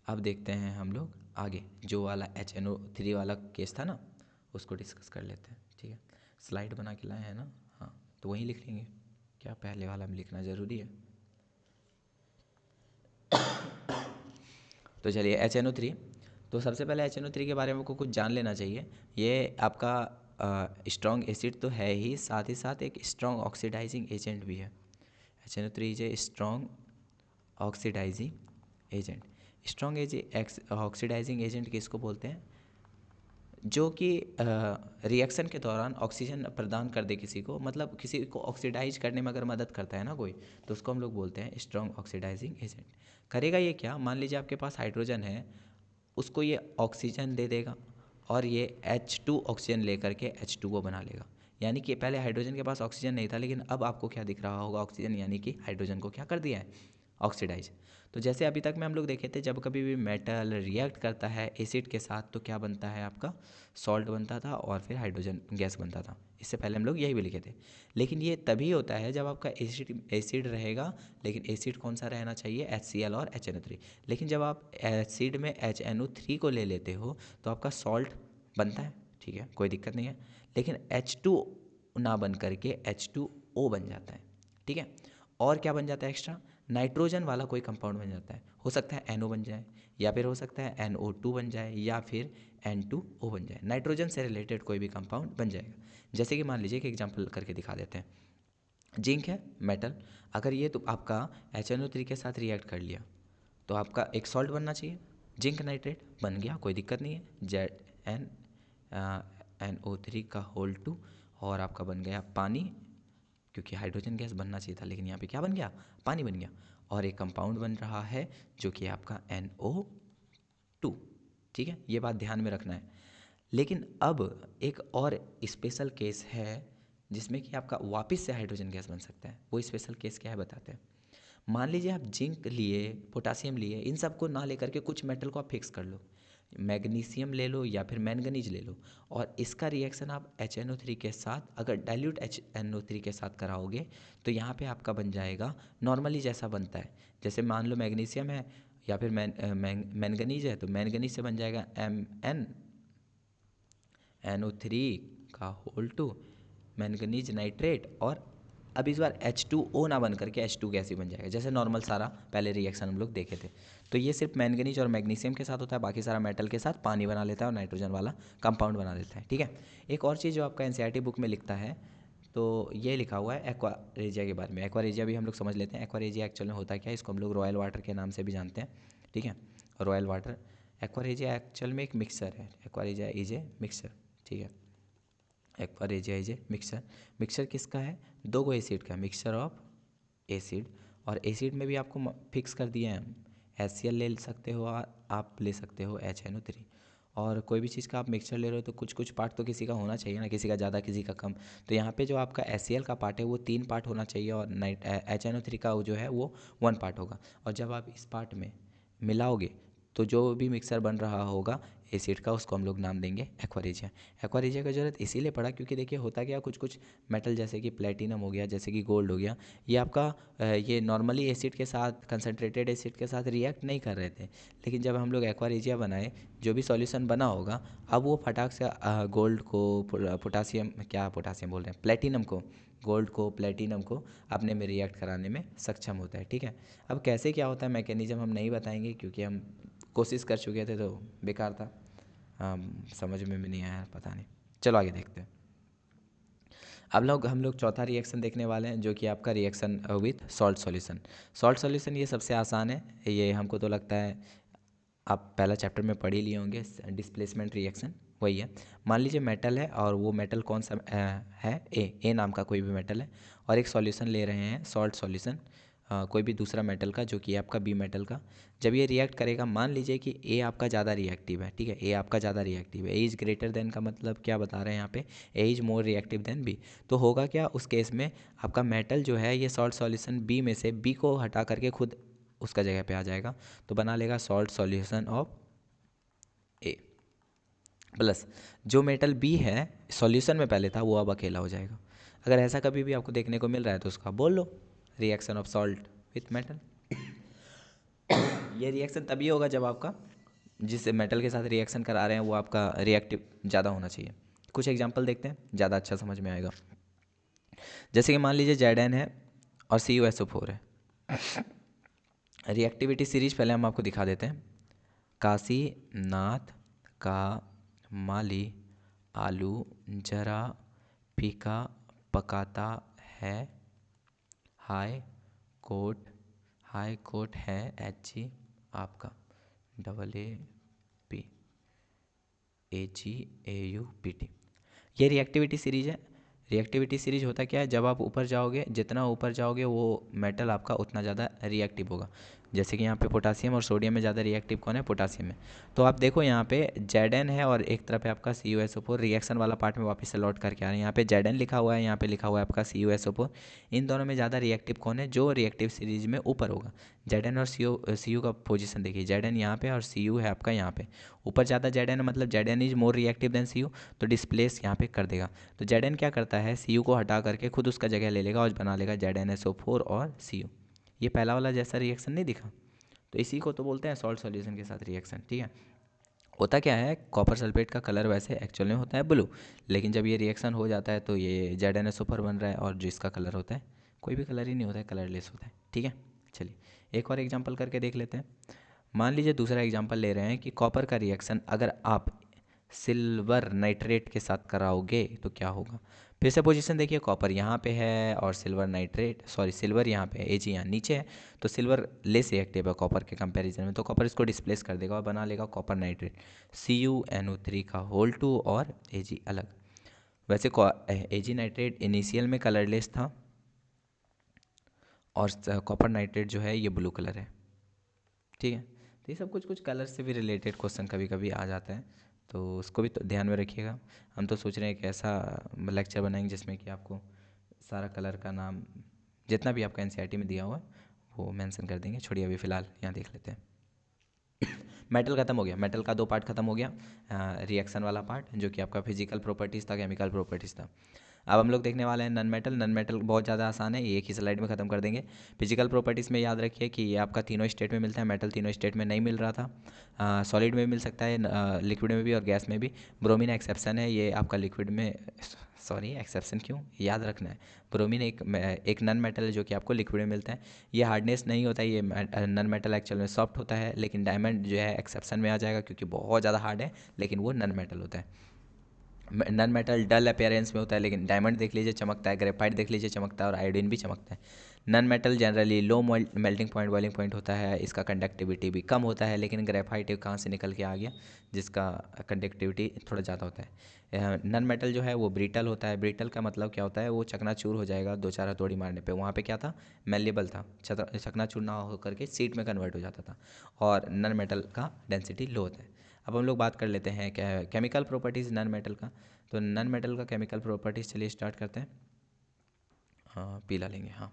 अब देखते हैं हम लोग आगे, जो वाला HNO3 वाला केस था ना, उसको डिस्कस कर लेते हैं, ठीक है। स्लाइड बना के लाए हैं ना, हाँ, तो वहीं लिख लेंगे, क्या पहले वाला में लिखना ज़रूरी है। तो चलिए HNO3, तो सबसे पहले HNO3 के बारे में आपको कुछ जान लेना चाहिए। ये आपका स्ट्रॉन्ग एसिड तो है ही, साथ एक स्ट्रॉन्ग ऑक्सीडाइजिंग एजेंट भी है। HNO3 is a strong oxidising agent. Strong oxidising agent किसको बोलते हैं, जो कि रिएक्शन के दौरान ऑक्सीजन प्रदान कर दे किसी को, मतलब किसी को ऑक्सीडाइज करने में अगर मदद करता है ना कोई, तो उसको हम लोग बोलते हैं स्ट्रॉन्ग ऑक्सीडाइजिंग एजेंट। करेगा ये क्या, मान लीजिए आपके पास हाइड्रोजन है, उसको ये ऑक्सीजन दे देगा और ये H2 ऑक्सीजन लेकर के H2O बना लेगा। यानी कि पहले हाइड्रोजन के पास ऑक्सीजन नहीं था, लेकिन अब आपको क्या दिख रहा होगा, ऑक्सीजन, यानी कि हाइड्रोजन को क्या कर दिया है, ऑक्सीडाइज। तो जैसे अभी तक में हम लोग देखे थे, जब कभी भी मेटल रिएक्ट करता है एसिड के साथ तो क्या बनता है आपका, सॉल्ट बनता था और फिर हाइड्रोजन गैस बनता था। इससे पहले हम लोग यही भी लिखे थे। लेकिन ये तभी होता है जब आपका एसिड रहेगा, लेकिन एसिड कौन सा रहना चाहिए, HCl और HNO3। लेकिन जब आप एसिड में HNO3 को ले लेते हो तो आपका सॉल्ट बनता है, ठीक है, कोई दिक्कत नहीं है। लेकिन H2 ना बन करके H2O बन जाता है, ठीक है। और क्या बन जाता है एक्स्ट्रा, नाइट्रोजन वाला कोई कंपाउंड बन जाता है। हो सकता है NO बन जाए, या फिर हो सकता है NO2 बन जाए, या फिर N2O बन जाए। नाइट्रोजन से रिलेटेड कोई भी कंपाउंड बन जाएगा। जैसे कि मान लीजिए कि एग्जांपल करके दिखा देते हैं। जिंक है मेटल, अगर ये तो आपका HNO3 के साथ रिएक्ट कर लिया तो आपका एक सॉल्ट बनना चाहिए, जिंक नाइट्रेट बन गया, कोई दिक्कत नहीं है, ZnNO3 का होल 2, और आपका बन गया पानी, क्योंकि हाइड्रोजन गैस बनना चाहिए था लेकिन यहाँ पे क्या बन गया, पानी बन गया। और एक कंपाउंड बन रहा है जो कि आपका NO2, ठीक है, ये बात ध्यान में रखना है। लेकिन अब एक और स्पेशल केस है जिसमें कि आपका वापस से हाइड्रोजन गैस बन सकता है। वो स्पेशल केस क्या है बताते हैं। मान लीजिए आप जिंक लिए, पोटासियम लिए, इन सब को ना लेकर के कुछ मेटल को आप फिक्स कर लो, मैग्नीशियम ले लो या फिर मैंगनीज ले लो, और इसका रिएक्शन आप HNO3 के साथ अगर डाइल्यूट HNO3 के साथ कराओगे तो यहाँ पे आपका बन जाएगा नॉर्मली जैसा बनता है। जैसे मान लो मैग्नीशियम है या फिर मैंगनीज है, तो मैंगनीज से बन जाएगा MnNO3 का होल 2, मैंगनीज नाइट्रेट, और अब इस बार H2O ना बन करके H2 गैस ही बन जाएगा, जैसे नॉर्मल सारा पहले रिएक्शन हम लोग देखे थे। तो ये सिर्फ मैंगनीज और मैग्नीशियम के साथ होता है, बाकी सारा मेटल के साथ पानी बना लेता है और नाइट्रोजन वाला कंपाउंड बना देता है, ठीक है। एक और चीज़ जो आपका NCERT बुक में लिखता है, तो ये लिखा हुआ है एक्वारेजिया के बारे में। एक्वारेजिया भी हम लोग समझ लेते हैं। एक्वारेजिया एक्चुअल में होता क्या है, इसको हम लोग रॉयल वाटर के नाम से भी जानते हैं, ठीक है, रॉयल वाटर। एक्वारेजिया एक्चुअल में एक मिक्सर है, एक्वारेजिया इज ए मिक्सर, ठीक है। Aqua regia is a mixture. Mixture किसका है? दो गो एसिड का, मिक्सचर ऑफ एसिड। और एसिड में भी आपको फिक्स कर दिए हैं हम, HCl ले सकते हो, आप ले सकते हो HNO3। और कोई भी चीज़ का आप मिक्सचर ले रहे हो तो कुछ कुछ पार्ट तो किसी का होना चाहिए ना, किसी का ज़्यादा किसी का कम। तो यहाँ पे जो आपका HCl का पार्ट है वो 3 पार्ट होना चाहिए, और HNO3 का जो है वो 1 पार्ट होगा। और जब आप इस पार्ट में मिलाओगे तो जो भी मिक्सर बन रहा होगा एसिड का, उसको हम लोग नाम देंगे एक्वा रेजिया। एक्वा रेजिया का ज़रूरत इसीलिए पड़ा क्योंकि देखिए होता क्या, कुछ कुछ मेटल जैसे कि प्लेटिनम हो गया, जैसे कि गोल्ड हो गया, ये आपका ये नॉर्मली एसिड के साथ, कंसनट्रेटेड एसिड के साथ रिएक्ट नहीं कर रहे थे। लेकिन जब हम लोग एक्वा रेजिया बनाए, जो भी सॉल्यूशन बना होगा, अब वो फटाक से गोल्ड को, पोटासियम, क्या पोटासियम बोल रहे हैं, प्लेटिनम को, गोल्ड को, प्लेटिनम को अपने में रिएक्ट कराने में सक्षम होता है। ठीक है। अब कैसे क्या होता है मैकेनिज्म हम नहीं बताएंगे क्योंकि हम कोशिश कर चुके थे तो बेकार था, समझ में भी नहीं आया, पता नहीं। चलो आगे देखते हैं। अब हम लोग चौथा रिएक्शन देखने वाले हैं, जो कि आपका reaction with salt solution. Salt solution ये सबसे आसान है, ये हमको तो लगता है आप पहला चैप्टर में पढ़ ही लिए होंगे, डिस्प्लेसमेंट रिएक्शन वही है। मान लीजिए मेटल है, और वो मेटल कौन सा है, ए नाम का कोई भी मेटल है, और एक सॉल्यूशन ले रहे हैं, सॉल्ट सॉल्यूशन, कोई भी दूसरा मेटल का, जो कि आपका बी मेटल का। जब ये रिएक्ट करेगा, मान लीजिए कि ए आपका ज़्यादा रिएक्टिव है, ठीक है, ए आपका ज़्यादा रिएक्टिव है, ए इज़ ग्रेटर देन का मतलब क्या बता रहे हैं यहाँ पे, A is more reactive than B. तो होगा क्या उस केस में, आपका मेटल जो है ये सॉल्ट सॉल्यूशन बी में से बी को हटा करके खुद उसका जगह पे आ जाएगा, तो बना लेगा salt solution of A. Plus जो मेटल बी है सॉल्यूशन में पहले था, वो अब अकेला हो जाएगा। अगर ऐसा कभी भी आपको देखने को मिल रहा है तो उसका बोल लो reaction of salt with metal. ये रिएक्शन तभी होगा जब आपका जिस मेटल के साथ रिएक्शन करा रहे हैं वो आपका रिएक्टिव ज़्यादा होना चाहिए। कुछ एग्जांपल देखते हैं, ज़्यादा अच्छा समझ में आएगा। जैसे कि मान लीजिए Zn है और CuSO4 है। रिएक्टिविटी सीरीज पहले हम आपको दिखा देते हैं। काशी नाथ का माली आलू जरा फीका पकाता है, हाई कोर्ट है HG आपका AAPAGAUPT। ये रिएक्टिविटी सीरीज है। रिएक्टिविटी सीरीज होता क्या है, जब आप ऊपर जाओगे, जितना ऊपर जाओगे वो मेटल आपका उतना ज़्यादा रिएक्टिव होगा। जैसे कि यहाँ पे पोटासियम और सोडियम में ज़्यादा रिएक्टिव कौन है, पोटासियम है। तो आप देखो यहाँ पे Zn है और एक तरफ है आपका CuSO4। रिएक्शन वाला पार्ट में वापस से लौट करके आ रहे हैं, यहाँ पे Zn लिखा हुआ है, यहाँ पे लिखा हुआ है आपका CuSO4। इन दोनों में ज़्यादा रिएक्टिव कौन है, जो रिएक्टिव सीरीज में ऊपर होगा। Zn और Cu का पोजीशन देखिए, Zn यहाँ पे और Cu है आपका यहाँ पे। ऊपर ज़्यादा Zn मतलब Zn is more reactive then Cu, तो डिस्प्लेस यहाँ पे कर देगा। तो Zn क्या करता है, Cu को हटा करके खुद उसका जगह ले लेगा और बना लेगा ZnSO4 और Cu। ये पहला वाला जैसा रिएक्शन नहीं दिखा, तो इसी को तो बोलते हैं सॉल्ट सॉल्यूशन के साथ रिएक्शन। ठीक है। होता क्या है, कॉपर सल्फेट का कलर वैसे एक्चुअल में होता है ब्लू, लेकिन जब ये रिएक्शन हो जाता है तो ये ZnSO4 बन रहा है, और जो इसका कलर होता है कोई भी कलर ही नहीं होता है, कलरलेस होता है। ठीक है। चलिए एक और एग्जांपल करके देख लेते हैं। मान लीजिए दूसरा एग्जांपल ले रहे हैं कि कॉपर का रिएक्शन अगर आप सिल्वर नाइट्रेट के साथ कराओगे तो क्या होगा। फिर से पोजीशन देखिए, कॉपर यहाँ पे है और सिल्वर नाइट्रेट, सॉरी सिल्वर यहाँ पे है, Ag यहाँ नीचे है, तो सिल्वर लेस रिएक्टिव है कॉपर के कंपैरिजन में, तो कॉपर इसको डिस्प्लेस कर देगा और बना लेगा कॉपर नाइट्रेट CuNO3 का होल 2 और Ag अलग। वैसे Ag नाइट्रेट इनिशियल में कलरलेस था, और कॉपर नाइट्रेट जो है ये ब्लू कलर है। ठीक है। तो ये सब कुछ कुछ कलर से भी रिलेटेड क्वेश्चन कभी कभी आ जाता है, तो उसको भी तो ध्यान में रखिएगा। हम तो सोच रहे हैं कि ऐसा लेक्चर बनाएंगे जिसमें कि आपको सारा कलर का नाम जितना भी आपका NCERT में दिया हुआ है वो मेंशन कर देंगे। छोड़िए अभी फ़िलहाल यहाँ देख लेते हैं। मेटल खत्म हो गया, मेटल का 2 पार्ट खत्म हो गया, रिएक्शन वाला पार्ट जो कि आपका फिजिकल प्रॉपर्टीज़ था, केमिकल प्रॉपर्टीज़ था। अब हम लोग देखने वाले हैं नन मेटल। नन मेटल बहुत ज़्यादा आसान है, ये एक ही स्लाइड में ख़त्म कर देंगे। फिजिकल प्रॉपर्टीज़ में याद रखिए कि ये आपका तीनों स्टेट में मिलता है, मेटल तीनों स्टेट में नहीं मिल रहा था। सॉलिड में भी मिल सकता है, लिक्विड में भी और गैस में भी। ब्रोमीन एक्सेप्शन है, ये आपका लिक्विड में, सॉरी एक्सेप्शन क्यों, याद रखना है। ब्रोमीन एक नन मेटल है जो कि आपको लिक्विड में मिलता है। ये हार्डनेस नहीं होता है, ये नन मेटल एक्चुअल में सॉफ्ट होता है, लेकिन डायमंड जो है एक्सेप्शन में आ जाएगा क्योंकि बहुत ज़्यादा हार्ड है, लेकिन वो नन मेटल होता है। नन मेटल डल अपेयरेंस में होता है, लेकिन डायमंड देख लीजिए चमकता है, ग्रेफाइट देख लीजिए चमकता है, और आयोडीन भी चमकता है। Non metal generally low melting point boiling point होता है, इसका कंडक्टिविटी भी कम होता है, लेकिन ग्रेफाइट कहाँ से निकल के आ गया जिसका कंडक्टिविटी थोड़ा ज़्यादा होता है। नन मेटल जो है वो ब्रिटल होता है। ब्रिटल का मतलब क्या होता है, वो चकनाचूर हो जाएगा दो चार हथौड़ी मारने पे। वहाँ पे क्या था, मेल्लेबल था, चकनाचूर ना होकर के सीट में कन्वर्ट हो जाता था। और नन मेटल का डेंसिटी लो होता है। अब हम लोग बात कर लेते हैं केमिकल प्रॉपर्टीज़ नन मेटल का। तो नन मेटल का केमिकल प्रॉपर्टीज़, चलिए स्टार्ट करते हैं। हाँ, पीला लेंगे। हाँ,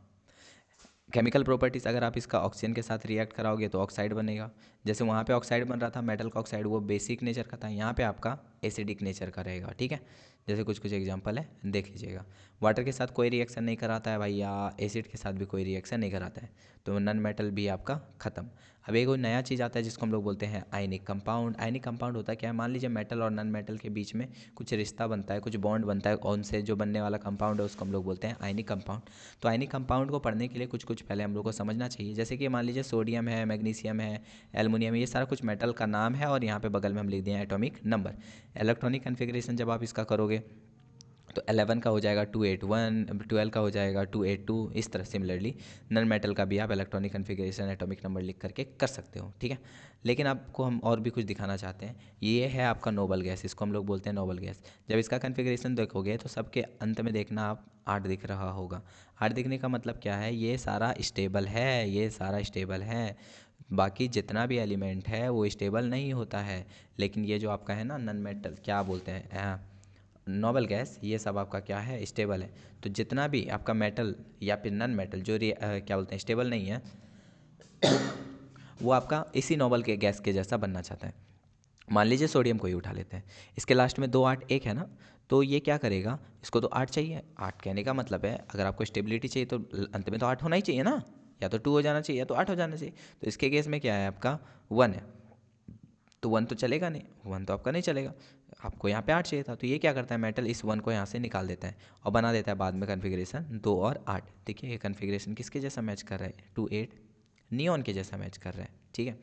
केमिकल प्रॉपर्टीज़, अगर आप इसका ऑक्सीजन के साथ रिएक्ट कराओगे तो ऑक्साइड बनेगा। जैसे वहाँ पे ऑक्साइड बन रहा था मेटल का ऑक्साइड, वो बेसिक नेचर का था, यहाँ पे आपका एसिडिक नेचर का रहेगा। ठीक है, जैसे कुछ कुछ एग्जांपल है, देख लीजिएगा। वाटर के साथ कोई रिएक्शन नहीं कराता है भाई, या एसिड के साथ भी कोई रिएक्शन नहीं कराता है, तो नन मेटल भी आपका ख़त्म। अब एक और नया चीज़ आता है जिसको हम लोग बोलते हैं आयनिक कंपाउंड। आयनिक कंपाउंड होता है क्या है, मान लीजिए मेटल और नन मेटल के बीच में कुछ रिश्ता बनता है, कुछ बॉन्ड बनता है, उनसे जो बनने वाला कंपाउंड है उसको हम लोग बोलते हैं आयनिक कंपाउंड। तो आयनिक कंपाउंड को पढ़ने के लिए कुछ कुछ पहले हम लोग को समझना चाहिए। जैसे कि मान लीजिए सोडियम है, मैग्नीशियम है, एल्युमिनियम है, ये सारा कुछ मेटल का नाम है, और यहाँ पे बगल में हम लिख दिए हैं एटॉमिक नंबर। इलेक्ट्रॉनिक कन्फिग्रेशन जब आप इसका करोगे तो 11 का हो जाएगा 281, 12 का हो जाएगा 282, इस तरह सिमिलरली नन मेटल का भी आप इलेक्ट्रॉनिक कन्फिग्रेशन एटॉमिक नंबर लिख करके कर सकते हो। ठीक है, लेकिन आपको हम और भी कुछ दिखाना चाहते हैं। ये है आपका नोबल गैस, इसको हम लोग बोलते हैं नोबल गैस। जब इसका कन्फिग्रेशन देखोगे तो सबके अंत में देखना आप 8 दिख रहा होगा। 8 दिखने का मतलब क्या है, ये सारा स्टेबल है, ये सारा स्टेबल है। बाकी जितना भी एलिमेंट है वो स्टेबल नहीं होता है, लेकिन ये जो आपका है ना नन मेटल, क्या बोलते हैं, नोबल गैस, ये सब आपका क्या है, स्टेबल है। तो जितना भी आपका मेटल या फिर नन मेटल जो क्या बोलते हैं स्टेबल नहीं है, वो आपका इसी नोबल के गैस के जैसा बनना चाहता है। मान लीजिए सोडियम को ही उठा लेते हैं, इसके लास्ट में 2 8 1 है ना, तो ये क्या करेगा, इसको तो 8 चाहिए। 8 कहने का मतलब है अगर आपको स्टेबिलिटी चाहिए तो अंत में तो 8 होना ही चाहिए ना, या तो 2 हो जाना चाहिए या तो 8 हो जाना चाहिए। तो इसके केस में क्या है, आपका 1 है, तो 1 तो चलेगा नहीं, 1 तो आपका नहीं चलेगा, आपको यहाँ पे 8 चाहिए था। तो ये क्या करता है, मेटल इस 1 को यहाँ से निकाल देता है और बना देता है बाद में कन्फिग्रेशन 2 और 8। देखिए ये कन्फिग्रेशन किसके जैसा मैच कर रहा है, 2 8, नियॉन के जैसा मैच कर रहा है। ठीक है,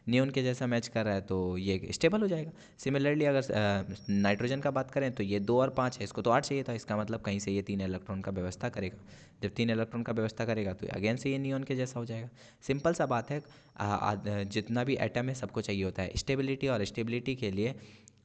नियॉन के जैसा मैच कर रहा है तो ये स्टेबल हो जाएगा। सिमिलरली अगर नाइट्रोजन का बात करें तो ये 2 और 5 है, इसको तो 8 चाहिए था, इसका मतलब कहीं से ये 3 इलेक्ट्रॉन का व्यवस्था करेगा। जब 3 इलेक्ट्रॉन का व्यवस्था करेगा तो अगेन से ये नियॉन के जैसा हो जाएगा। सिंपल सा बात है। जितना भी एटम है सबको चाहिए होता है स्टेबिलिटी, और स्टेबिलिटी के लिए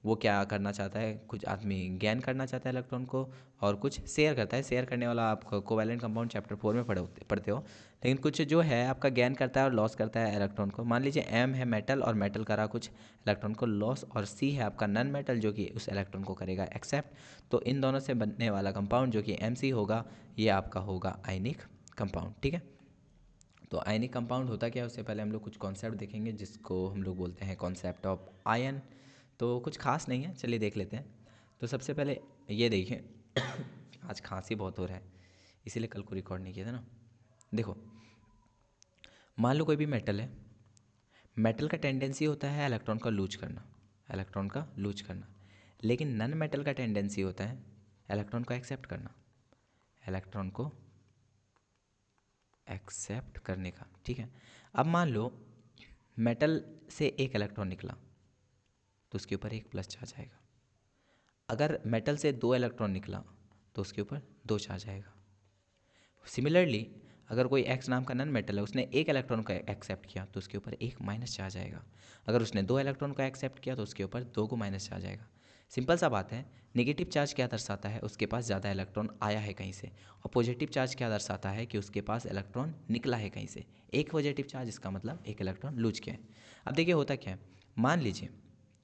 वो क्या करना चाहता है, कुछ आदमी गेन करना चाहता है इलेक्ट्रॉन को, और कुछ शेयर करता है। शेयर करने वाला आप कोवैलेंट कंपाउंड चैप्टर 4 में पढ़ते हो। लेकिन कुछ जो है आपका गेन करता है और लॉस करता है इलेक्ट्रॉन को। मान लीजिए एम है मेटल, और मेटल करा कुछ इलेक्ट्रॉन को लॉस, और सी है आपका नन मेटल जो कि उस इलेक्ट्रॉन को करेगा एक्सेप्ट। तो इन दोनों से बनने वाला कंपाउंड जो कि एम सी होगा, ये आपका होगा आयनिक कंपाउंड। ठीक है, तो आयनिक कंपाउंड होता क्या है, उससे पहले हम लोग कुछ कॉन्सेप्ट देखेंगे जिसको हम लोग बोलते हैं कॉन्सेप्ट ऑफ आयन। तो कुछ खास नहीं है, चलिए देख लेते हैं। तो सबसे पहले ये देखिए आज खांसी बहुत हो रहा है, इसीलिए कल को रिकॉर्ड नहीं किया था ना। देखो, मान लो कोई भी मेटल है, मेटल का टेंडेंसी होता है इलेक्ट्रॉन का लूज करना, इलेक्ट्रॉन का लूज करना। लेकिन नन मेटल का टेंडेंसी होता है इलेक्ट्रॉन को एक्सेप्ट करना, इलेक्ट्रॉन को एक्सेप्ट करने का। ठीक है, अब मान लो मेटल से एक इलेक्ट्रॉन निकला तो उसके ऊपर एक प्लस चार्ज आएगा। अगर मेटल से 2 इलेक्ट्रॉन निकला तो उसके ऊपर 2 चार्ज आएगा। सिमिलरली अगर कोई एक्स नाम का नन मेटल है, उसने एक इलेक्ट्रॉन को एक्सेप्ट किया तो उसके ऊपर एक माइनस चार्ज आएगा। अगर उसने 2 इलेक्ट्रॉन को एक्सेप्ट किया तो उसके ऊपर 2 को माइनस चार्ज आएगा। सिंपल सा बात है। नेगेटिव चार्ज क्या दर्शाता है, उसके पास ज़्यादा इलेक्ट्रॉन आया है कहीं से, और पॉजिटिव चार्ज क्या दर्शाता है कि उसके पास इलेक्ट्रॉन निकला है कहीं से। एक पॉजिटिव चार्ज, इसका मतलब एक इलेक्ट्रॉन लूज किया है। अब देखिए होता क्या है,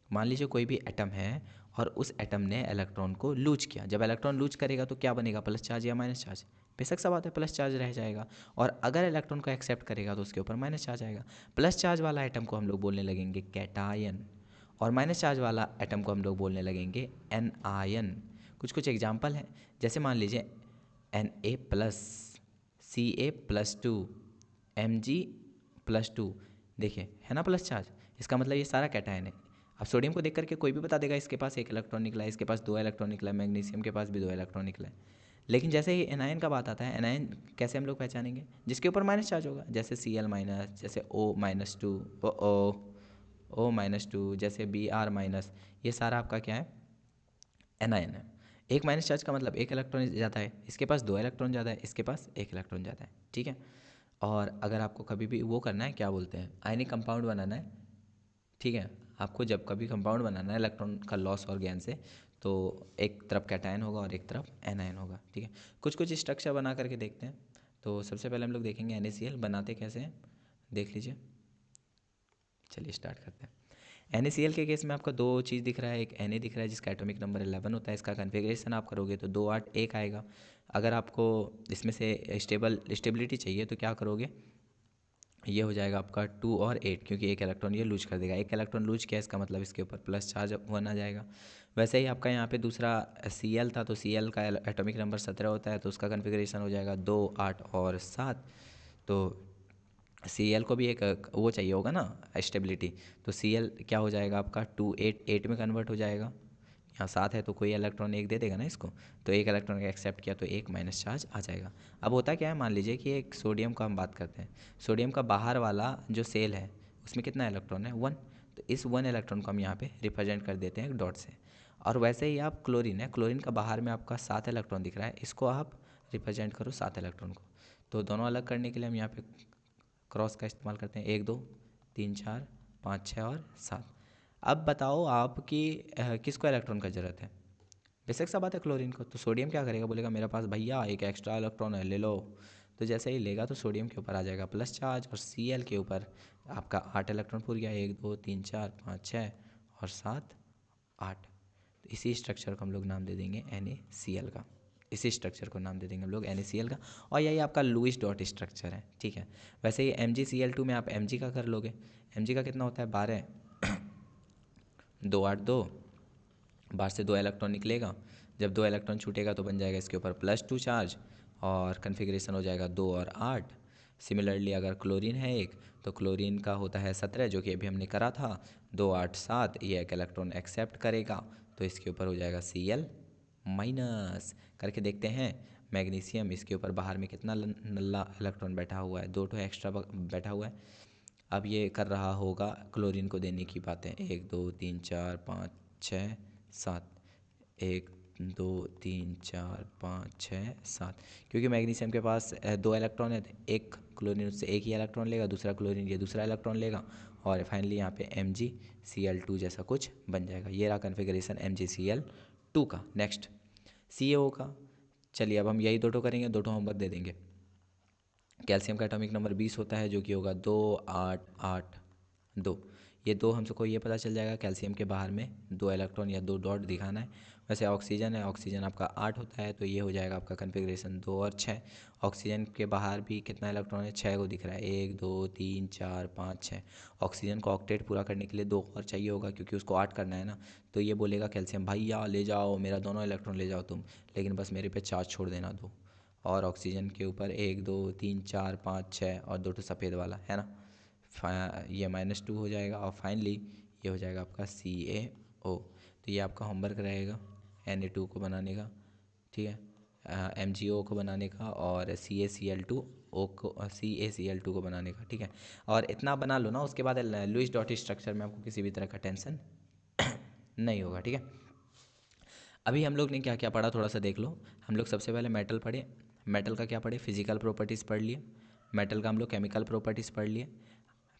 मान लीजिए कोई भी एटम है और उस एटम ने इलेक्ट्रॉन को लूज किया। जब इलेक्ट्रॉन लूज करेगा तो क्या बनेगा, प्लस चार्ज या माइनस चार्ज, बेशक सा बात है प्लस चार्ज रह जाएगा। और अगर इलेक्ट्रॉन को एक्सेप्ट करेगा तो उसके ऊपर माइनस चार्ज आएगा। प्लस चार्ज वाला एटम को हम लोग बोलने लगेंगे कैटायन, और माइनस चार्ज वाला एटम को हम लोग बोलने लगेंगे एनआयन। कुछ कुछ एग्जाम्पल हैं, जैसे मान लीजिए Na+, Ca+2, Mg+2, देखिए है ना प्लस चार्ज, इसका मतलब ये सारा कैटायन है। अब सोडियम को देख करके कोई भी बता देगा इसके पास एक इलेक्ट्रॉन निकला है, इसके पास 2 इलेक्ट्रॉन निकला है, मैग्नीशियम के पास भी 2 इलेक्ट्रॉन निकला है। लेकिन जैसे ही एनायन का बात आता है, एनायन कैसे हम लोग पहचानेंगे, जिसके ऊपर माइनस चार्ज होगा, जैसे Cl-, जैसे O-2, O-, O-2, जैसे Br-, ये सारा आपका क्या है, एनायन है। एक माइनस चार्ज का मतलब एक इलेक्ट्रॉन ज़्यादा है, इसके पास दो इलेक्ट्रॉन ज़्यादा है, इसके पास एक इलेक्ट्रॉन ज़्यादा है, ठीक है। और अगर आपको कभी भी वो करना है, क्या बोलते हैं, आयनिक कंपाउंड बनाना है, ठीक है, आपको जब कभी कंपाउंड बनाना है इलेक्ट्रॉन का लॉस और गेन से, तो एक तरफ कैटायन होगा और एक तरफ एनायन होगा, ठीक है। कुछ कुछ स्ट्रक्चर बना करके देखते हैं। तो सबसे पहले हम लोग देखेंगे NaCl बनाते कैसे हैं, देख लीजिए। चलिए स्टार्ट करते हैं। NaCl के केस में आपका दो चीज़ दिख रहा है, एक Na दिख रहा है जिसका एटॉमिक नंबर 11 होता है, इसका कन्फिग्रेशन आप करोगे तो 2 8 1 आएगा। अगर आपको इसमें से स्टेबिलिटी चाहिए तो क्या करोगे, ये हो जाएगा आपका 2 और 8, क्योंकि एक इलेक्ट्रॉन ये लूज कर देगा, एक इलेक्ट्रॉन लूज किया इसका मतलब इसके ऊपर प्लस चार्ज वन आ जाएगा। वैसे ही आपका यहाँ पे दूसरा Cl था, तो Cl का एटॉमिक नंबर 17 होता है, तो उसका कन्फिग्रेशन हो जाएगा 2 8 और 7। तो Cl को भी एक वो चाहिए होगा ना, स्टेबिलिटी, तो Cl क्या हो जाएगा आपका 2 8 8 में कन्वर्ट हो जाएगा। यहाँ 7 है तो कोई इलेक्ट्रॉन एक दे देगा ना इसको, तो एक इलेक्ट्रॉन का एक्सेप्ट किया तो एक माइनस चार्ज आ जाएगा। अब होता क्या है, मान लीजिए कि एक सोडियम का हम बात करते हैं, सोडियम का बाहर वाला जो सेल है उसमें कितना इलेक्ट्रॉन है, 1, तो इस 1 इलेक्ट्रॉन को हम यहाँ पे रिप्रेजेंट कर देते हैं एक डॉट से। और वैसे ही आप क्लोरीन है, क्लोरीन का बाहर में आपका 7 इलेक्ट्रॉन दिख रहा है, इसको आप रिप्रेजेंट करो 7 इलेक्ट्रॉन को। तो दोनों अलग करने के लिए हम यहाँ पे क्रॉस का इस्तेमाल करते हैं, 1 2 3 4 5 6 और 7। अब बताओ आप कि किसको इलेक्ट्रॉन का ज़रूरत है, बेसिक सा बात है क्लोरीन को। तो सोडियम क्या करेगा, बोलेगा मेरे पास भैया एक एक्स्ट्रा इलेक्ट्रॉन है, ले लो। तो जैसे ही लेगा तो सोडियम के ऊपर आ जाएगा प्लस चार्ज, और Cl के ऊपर आपका 8 इलेक्ट्रॉन पूर गया, 1 2 3 4 5 6 और 7 8। तो इसी स्ट्रक्चर को हम लोग नाम दे देंगे NaCl का, इसी स्ट्रक्चर को नाम दे देंगे हम लोग NaCl का, और यही आपका लुईस डॉट स्ट्रक्चर है, ठीक है। वैसे ही MgCl2 में आप Mg का कर लोगे, Mg का कितना होता है 12, 2 8 2, बाहर से 2 इलेक्ट्रॉन निकलेगा, जब 2 इलेक्ट्रॉन छूटेगा तो बन जाएगा इसके ऊपर +2 चार्ज, और कन्फिग्रेशन हो जाएगा 2 और 8। सिमिलरली अगर क्लोरीन है एक, तो क्लोरीन का होता है 17, जो कि अभी हमने करा था, 2 8 7, ये एक इलेक्ट्रॉन एक्सेप्ट करेगा, तो इसके ऊपर हो जाएगा Cl माइनस। करके देखते हैं। मैग्नीशियम, इसके ऊपर बाहर में कितना नल्ला इलेक्ट्रॉन बैठा हुआ है, 2 ठो एक्स्ट्रा बैठा हुआ है। अब ये कर रहा होगा क्लोरीन को देने की बातें, 1 2 3 4 5 6 7, 1 2 3 4 5 6 7, क्योंकि मैग्नीशियम के पास 2 इलेक्ट्रॉन है, तो एक क्लोरीन उससे एक ही इलेक्ट्रॉन लेगा, दूसरा क्लोरीन ये दूसरा इलेक्ट्रॉन लेगा, और फाइनली यहाँ पे MgCl2 जैसा कुछ बन जाएगा। ये रहा कन्फिग्रेशन MgCl2 का। नेक्स्ट CaO का, चलिए अब हम यही दो ठो करेंगे, दो ठो होमवर्क दे देंगे। कैल्शियम का एटॉमिक नंबर 20 होता है, जो कि होगा 2 8 8 2। ये दो हमको ये पता चल जाएगा, कैल्शियम के बाहर में 2 इलेक्ट्रॉन या 2 डॉट दिखाना है। वैसे ऑक्सीजन है, ऑक्सीजन आपका 8 होता है, तो ये हो जाएगा आपका कन्फिग्रेशन 2 और 6। ऑक्सीजन के बाहर भी कितना इलेक्ट्रॉन है, 6 को दिख रहा है, 1 2 3 4 5 6। ऑक्सीजन को ऑक्टेट पूरा करने के लिए 2 और चाहिए होगा, क्योंकि उसको 8 करना है ना। तो ये बोलेगा कैल्शियम भैया ले जाओ मेरा दोनों इलेक्ट्रॉन ले जाओ तुम, लेकिन बस मेरे पे चार्ज छोड़ देना 2। और ऑक्सीजन के ऊपर 1 2 3 4 5 6 और 2 सफ़ेद वाला है ना, ये -2 हो जाएगा, और फाइनली ये हो जाएगा आपका CaO। तो ये आपका होमवर्क रहेगा Na2 को बनाने का, ठीक है, MgO को बनाने का, और CaCl2 को बनाने का, ठीक है। और इतना बना लो ना, उसके बाद लुईस डॉट स्ट्रक्चर में आपको किसी भी तरह का टेंशन नहीं होगा, ठीक है। अभी हम लोग ने क्या क्या पढ़ा, थोड़ा सा देख लो। हम लोग सबसे पहले मेटल पढ़े, मेटल का क्या पढ़े, फिजिकल प्रॉपर्टीज़ पढ़ लिए। मेटल का हम लोग केमिकल प्रॉपर्टीज़ पढ़ लिए।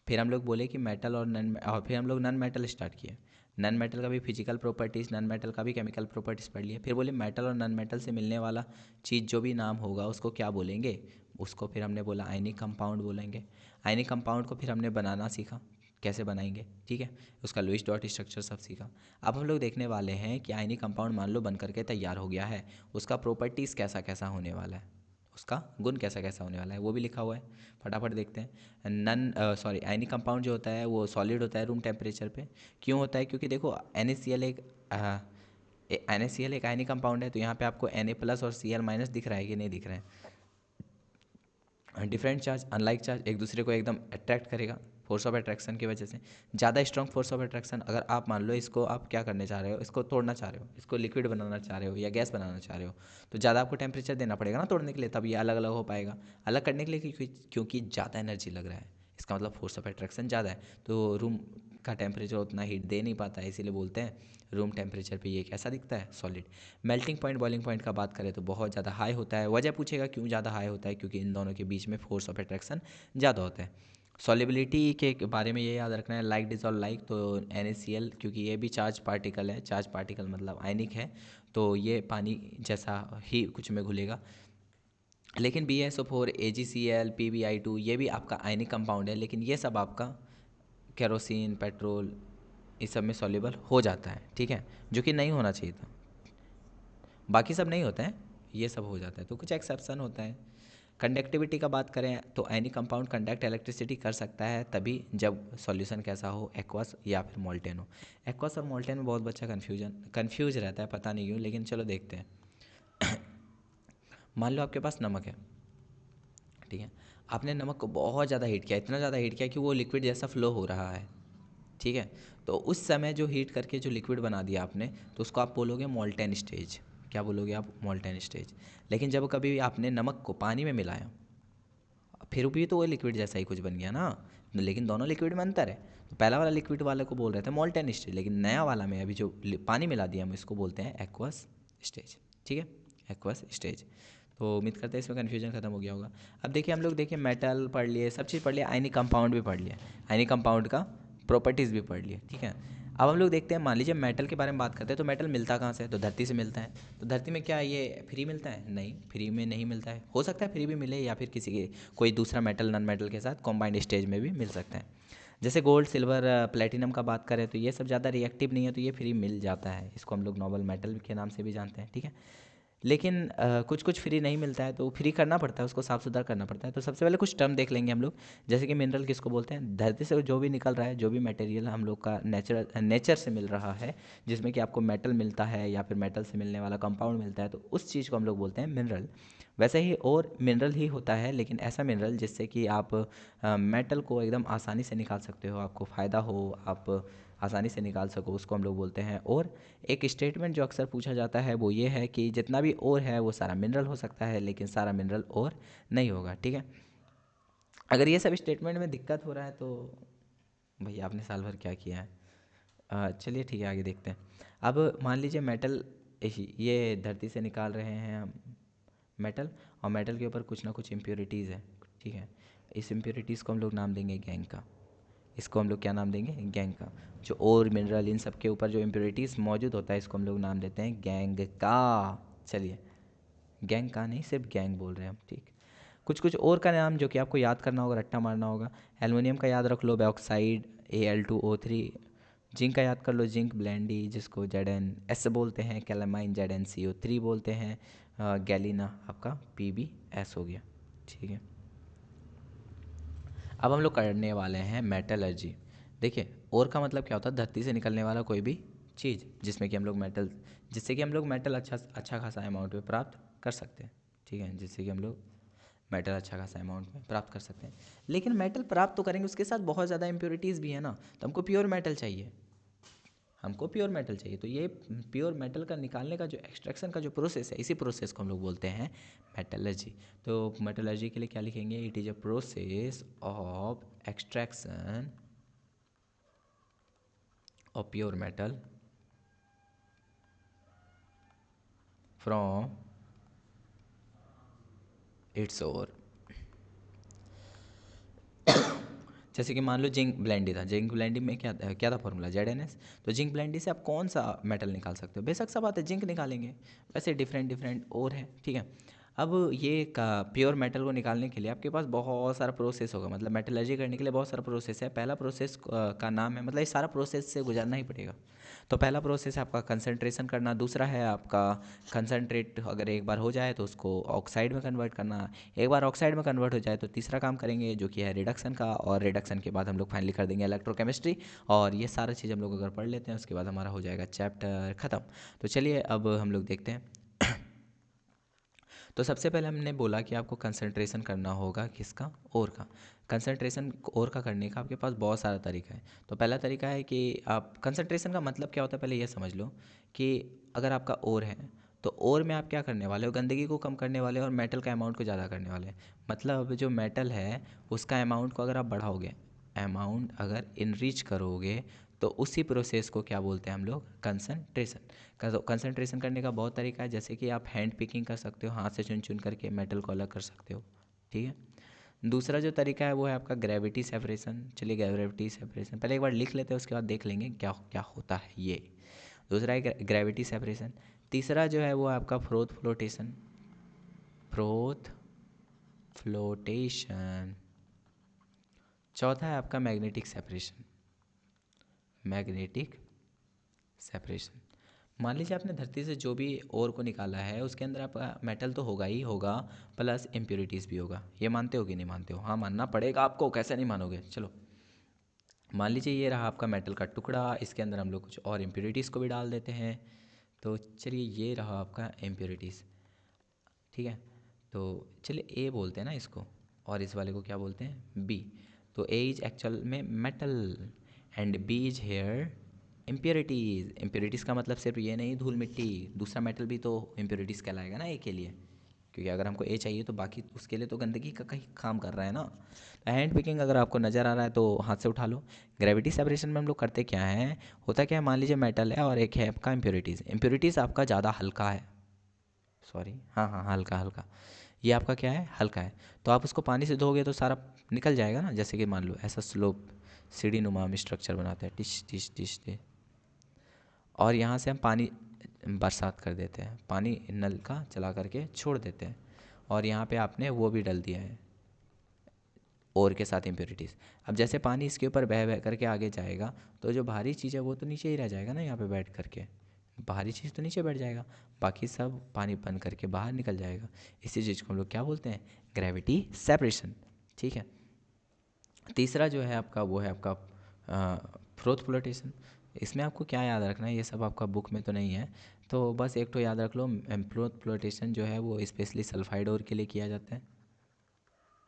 फिर हम लोग बोले कि मेटल और फिर हम लोग नॉन मेटल स्टार्ट किए। नॉन मेटल का भी फिजिकल प्रॉपर्टीज़, नॉन मेटल का भी केमिकल प्रॉपर्टीज़ पढ़ लिए। फिर बोले मेटल और नॉन मेटल से मिलने वाला चीज़ जो भी नाम होगा उसको क्या बोलेंगे, उसको फिर हमने बोला आयनिक कंपाउंड बोलेंगे। आयनिक कंपाउंड को फिर हमने बनाना सीखा, कैसे बनाएंगे, ठीक है, उसका लुईस डॉट स्ट्रक्चर सब सीखा। अब हम लोग देखने वाले हैं कि आयनिक कंपाउंड मान लो बन करके तैयार हो गया है, उसका प्रॉपर्टीज़ कैसा कैसा होने वाला है, उसका गुण कैसा कैसा होने वाला है, वो भी लिखा हुआ है। फटाफट देखते हैं। आयनिक कंपाउंड जो होता है वो सॉलिड होता है रूम टेम्परेचर पे। क्यों होता है, क्योंकि देखो NaCl एक आयनिक कंपाउंड है, तो यहाँ पे आपको Na+ और Cl- दिख रहा है कि नहीं दिख रहा है। डिफरेंट चार्ज, अनलाइक चार्ज एक दूसरे को एकदम अट्रैक्ट करेगा, फोर्स ऑफ अट्रैक्शन की वजह से। ज़्यादा स्ट्रॉन्ग फोर्स ऑफ अट्रैक्शन, अगर आप मान लो इसको आप क्या करने चाह रहे हो, इसको तोड़ना चाह रहे हो, इसको लिक्विड बनाना चाह रहे हो या गैस बनाना चाह रहे हो, तो ज़्यादा आपको टेम्परेचर देना पड़ेगा ना तोड़ने के लिए, तब ये अलग अलग हो पाएगा। अलग करने के लिए क्योंकि ज़्यादा एनर्जी लग रहा है, इसका मतलब फोर्स ऑफ अट्रैक्शन ज़्यादा है, तो रूम का टेम्परेचर उतना हीट दे नहीं पाता है, इसीलिए बोलते हैं रूम टेम्परेचर पे ये कैसा दिखता है, solid. Melting point boiling point का बात करें तो बहुत ज़्यादा हाई होता है। वजह पूछेगा क्यों ज़्यादा हाई होता है, क्योंकि इन दोनों के बीच में फोर्स ऑफ अट्रैक्शन ज़्यादा होता है। सॉलिबिलिटी के बारे में ये याद रखना है, लाइक डिजॉल्व लाइक, तो NaCl क्योंकि ये भी चार्ज पार्टिकल है, चार्ज पार्टिकल मतलब आयनिक है, तो ये पानी जैसा ही कुछ में घुलेगा। लेकिन BaSO4 AgCl PbI2 ये भी आपका आयनिक कंपाउंड है, लेकिन ये सब आपका केरोसिन पेट्रोल इस सब में सॉल्युबल हो जाता है, ठीक है, जो कि नहीं होना चाहिए था। बाकी सब नहीं होता है, ये सब हो जाता है, तो कुछ एक्सेप्शन होता है। कंडक्टिविटी का बात करें तो एनी कंपाउंड कंडक्ट इलेक्ट्रिसिटी कर सकता है तभी जब सॉल्यूशन कैसा हो, एक्वस या फिर मोल्टेन हो। एक्वस और मोल्टेन में बहुत बच्चा कन्फ्यूज रहता है, पता नहीं क्यों, लेकिन चलो देखते हैं। मान लो आपके पास नमक है, ठीक है, आपने नमक को बहुत ज़्यादा हीट किया, इतना ज़्यादा हीट किया कि वो लिक्विड जैसा फ्लो हो रहा है, ठीक है, तो उस समय जो हीट करके जो लिक्विड बना दिया आपने, तो उसको आप बोलोगे मोल्टेन स्टेज। क्या बोलोगे आप, मोल्टेन स्टेज। लेकिन जब कभी आपने नमक को पानी में मिलाया, फिर भी तो वो लिक्विड जैसा ही कुछ बन गया ना, लेकिन दोनों लिक्विड में अंतर है। तो पहला वाला लिक्विड वाले को बोल रहे थे मोल्टेन स्टेज, लेकिन नया वाला में अभी जो पानी मिला दिया हम इसको बोलते हैं एक्वस स्टेज, ठीक है, एक्वस स्टेज। तो उम्मीद करते हैं इसमें कन्फ्यूजन खत्म हो गया होगा। अब देखिए हम लोग देखिए मेटल पढ़ लिए, सब चीज़ पढ़ लिया, आयनिक कंपाउंड भी पढ़ लिया, आयनिक कंपाउंड का प्रॉपर्टीज़ भी पढ़ लिए, ठीक है। अब हम लोग देखते हैं, मान लीजिए मेटल के बारे में बात करते हैं, तो मेटल मिलता कहाँ से है, तो धरती से मिलता है। तो धरती में क्या ये फ्री मिलता है, नहीं, फ्री में नहीं मिलता है। हो सकता है फ्री भी मिले या फिर किसी के कोई दूसरा मेटल नॉन मेटल के साथ कॉम्बाइंड स्टेज में भी मिल सकता है। जैसे गोल्ड सिल्वर प्लेटिनम का बात करें तो ये सब ज़्यादा रिएक्टिव नहीं है, तो ये फ्री मिल जाता है, इसको हम लोग नोबल मेटल के नाम से भी जानते हैं, ठीक है। लेकिन कुछ कुछ फ्री नहीं मिलता है, तो फ्री करना पड़ता है, उसको साफ सुथरा करना पड़ता है। तो सबसे पहले कुछ टर्म देख लेंगे हम लोग, जैसे कि मिनरल किसको बोलते हैं, धरती से जो भी निकल रहा है, जो भी मटेरियल हम लोग का नेचर से मिल रहा है, जिसमें कि आपको मेटल मिलता है या फिर मेटल से मिलने वाला कंपाउंड मिलता है, तो उस चीज़ को हम लोग बोलते हैं मिनरल। वैसे ही और मिनरल ही होता है, लेकिन ऐसा मिनरल जिससे कि आप मेटल को एकदम आसानी से निकाल सकते हो, आपको फ़ायदा हो, आप आसानी से निकाल सको, उसको हम लोग बोलते हैं। और एक स्टेटमेंट जो अक्सर पूछा जाता है वो ये है कि जितना भी और है वो सारा मिनरल हो सकता है, लेकिन सारा मिनरल और नहीं होगा, ठीक है। अगर ये सब स्टेटमेंट में दिक्कत हो रहा है तो भैया आपने साल भर क्या किया है। चलिए ठीक है, आगे देखते हैं। अब मान लीजिए मेटल, ये धरती से निकाल रहे हैं हम मेटल, और मेटल के ऊपर कुछ ना कुछ इम्प्योरिटीज़ है, ठीक है। इस इम्प्योरिटीज़ को हम लोग नाम देंगे गैंग का, इसको हम लोग क्या नाम देंगे, गैंग का। जो और मिनरल इन सब के ऊपर जो इम्प्योरिटीज़ मौजूद होता है, इसको हम लोग नाम देते हैं गैंग का। चलिए, गैंग का नहीं, सिर्फ गैंग बोल रहे हैं हम, ठीक। कुछ कुछ और का नाम जो कि आपको याद करना होगा, रट्टा मारना होगा। एल्युमिनियम का याद रख लो, बाऑक्साइड Al2O3। जिंक का याद कर लो, जिंक ब्लेंडी जिसको Zn बोलते हैं, कैलामाइन ZnCO3 बोलते हैं। गैलिना आपका PbS हो गया, ठीक है। अब हम लोग करने वाले हैं मेटलर्जी। देखिए, और का मतलब क्या होता है, धरती से निकलने वाला कोई भी चीज़ जिसमें कि हम लोग मेटल, जिससे कि हम लोग मेटल अच्छा खासा अमाउंट में प्राप्त कर सकते हैं, ठीक है, जिससे कि हम लोग मेटल अच्छा खासा अमाउंट में प्राप्त कर सकते हैं। लेकिन मेटल प्राप्त तो करेंगे, उसके साथ बहुत ज़्यादा इम्प्योरिटीज़ भी है ना, तो हमको प्योर मेटल चाहिए, हमको प्योर मेटल चाहिए। तो ये प्योर मेटल का निकालने का जो एक्सट्रैक्शन का जो प्रोसेस है, इसी प्रोसेस को हम लोग बोलते हैं मेटलर्जी। तो मेटलर्जी के लिए क्या लिखेंगे, it is a process of extraction of pure metal from its ore. जैसे कि मान लो जिंक ब्लेंडी था, जिंक ब्लेंडी में क्या था फॉर्मूला, ZnS। तो जिंक ब्लेंडी से आप कौन सा मेटल निकाल सकते हो, बेशक सा बात है, जिंक निकालेंगे। वैसे डिफरेंट डिफरेंट और है, ठीक है। अब ये का प्योर मेटल को निकालने के लिए आपके पास बहुत सारा प्रोसेस होगा, मतलब मेटलर्जी करने के लिए बहुत सारा प्रोसेस है। पहला प्रोसेस का नाम है, मतलब इस सारा प्रोसेस से गुजरना ही पड़ेगा। तो पहला प्रोसेस है आपका कंसंट्रेशन करना, दूसरा है आपका कंसंट्रेट अगर एक बार हो जाए तो उसको ऑक्साइड में कन्वर्ट करना, एक बार ऑक्साइड में कन्वर्ट हो जाए तो तीसरा काम करेंगे जो कि है रिडक्शन का, और रिडक्शन के बाद हम लोग फाइनली कर देंगे इलेक्ट्रोकेमिस्ट्री। और ये सारा चीज़ हम लोग अगर पढ़ लेते हैं उसके बाद हमारा हो जाएगा चैप्टर ख़त्म। तो चलिए अब हम लोग देखते हैं। तो सबसे पहले हमने बोला कि आपको कंसंट्रेशन करना होगा किसका, और का। कंसंट्रेशन और का करने का आपके पास बहुत सारा तरीका है। तो पहला तरीका है कि आप कंसंट्रेशन का मतलब क्या होता है पहले ये समझ लो, कि अगर आपका और है तो और में आप क्या करने वाले हो, गंदगी को कम करने वाले हो और मेटल का अमाउंट को ज़्यादा करने वाले हैं। मतलब जो मेटल है उसका अमाउंट को अगर आप बढ़ाओगे, अमाउंट अगर इनरीच करोगे तो उसी प्रोसेस को क्या बोलते हैं हम लोग, कंसंट्रेशन। कंसंट्रेशन करने का बहुत तरीका है, जैसे कि आप हैंड पिकिंग कर सकते हो, हाथ से चुन चुन करके मेटल को अलग कर सकते हो, ठीक है। दूसरा जो तरीका है वो है आपका ग्रेविटी सेपरेशन। चलिए ग्रेविटी सेपरेशन पहले एक बार लिख लेते हैं, उसके बाद देख लेंगे क्या क्या होता है ये। दूसरा है ग्रेविटी सेपरेशन। तीसरा जो है वो है आपका फ्रोथ फ्लोटेशन, फ्रोथ फ्लोटेशन। चौथा है आपका मैग्नेटिक सेपरेशन, मैग्नेटिक सेपरेशन। मान लीजिए आपने धरती से जो भी ओर को निकाला है उसके अंदर आपका मेटल तो होगा ही होगा, प्लस इम्प्योरिटीज़ भी होगा। ये मानते हो कि नहीं मानते हो? हाँ मानना पड़ेगा आपको, कैसे नहीं मानोगे। चलो मान लीजिए ये रहा आपका मेटल का टुकड़ा, इसके अंदर हम लोग कुछ और इम्प्योरिटीज़ को भी डाल देते हैं। तो चलिए ये रहा आपका इम्प्योरिटीज़, ठीक है। तो चलिए ए बोलते हैं ना इसको, और इस वाले को क्या बोलते हैं, बी। तो ए इज एक्चुअल में metal and B is here impurities. Impurities का मतलब सिर्फ ये नहीं धूल मिट्टी, दूसरा मेटल भी तो इम्प्योरिटीज़ कहलाएगा ना ए के लिए, क्योंकि अगर हमको ए चाहिए तो बाकी उसके लिए तो गंदगी का कहीं काम कर रहा है ना। तो हैंड पिकिंग अगर आपको नज़र आ रहा है तो हाथ से उठा लो। ग्रेविटी सेपरेशन में हम लोग करते क्या है, होता क्या है, मान लीजिए मेटल है और एक है आपका इम्प्योरिटीज़। इम्प्योरिटीज़ आपका ज़्यादा हल्का है, सॉरी हाँ हाँ हल्का हल्का, ये आपका क्या है, हल्का है। तो आप उसको पानी से धोगे तो सारा निकल जाएगा ना। जैसे कि मान लो ऐसा स्लोप सीढ़ी नुमा में स्ट्रक्चर बनाते हैं, टिश टिश टिश टिश, और यहाँ से हम पानी बरसात कर देते हैं, पानी नल का चला करके छोड़ देते हैं, और यहाँ पे आपने वो भी डाल दिया है और के साथ इम्प्योरिटीज़। अब जैसे पानी इसके ऊपर बह बह करके आगे जाएगा तो जो भारी चीज़ है वो तो नीचे ही रह जाएगा ना, यहाँ पे बैठ करके भारी चीज़ तो नीचे बैठ जाएगा, बाकी सब पानी बन करके बाहर निकल जाएगा। इसी चीज़ को हम लोग क्या बोलते हैं, ग्रेविटी सेपरेशन, ठीक है। तीसरा जो है आपका वो है आपका फ्रोथ फ्लोटेशन। इसमें आपको क्या याद रखना है, ये सब आपका बुक में तो नहीं है, तो बस एक तो याद रख लो, फ्रोथ फ्लोटेशन जो है वो स्पेशली सल्फाइड ओर के लिए किया जाता है।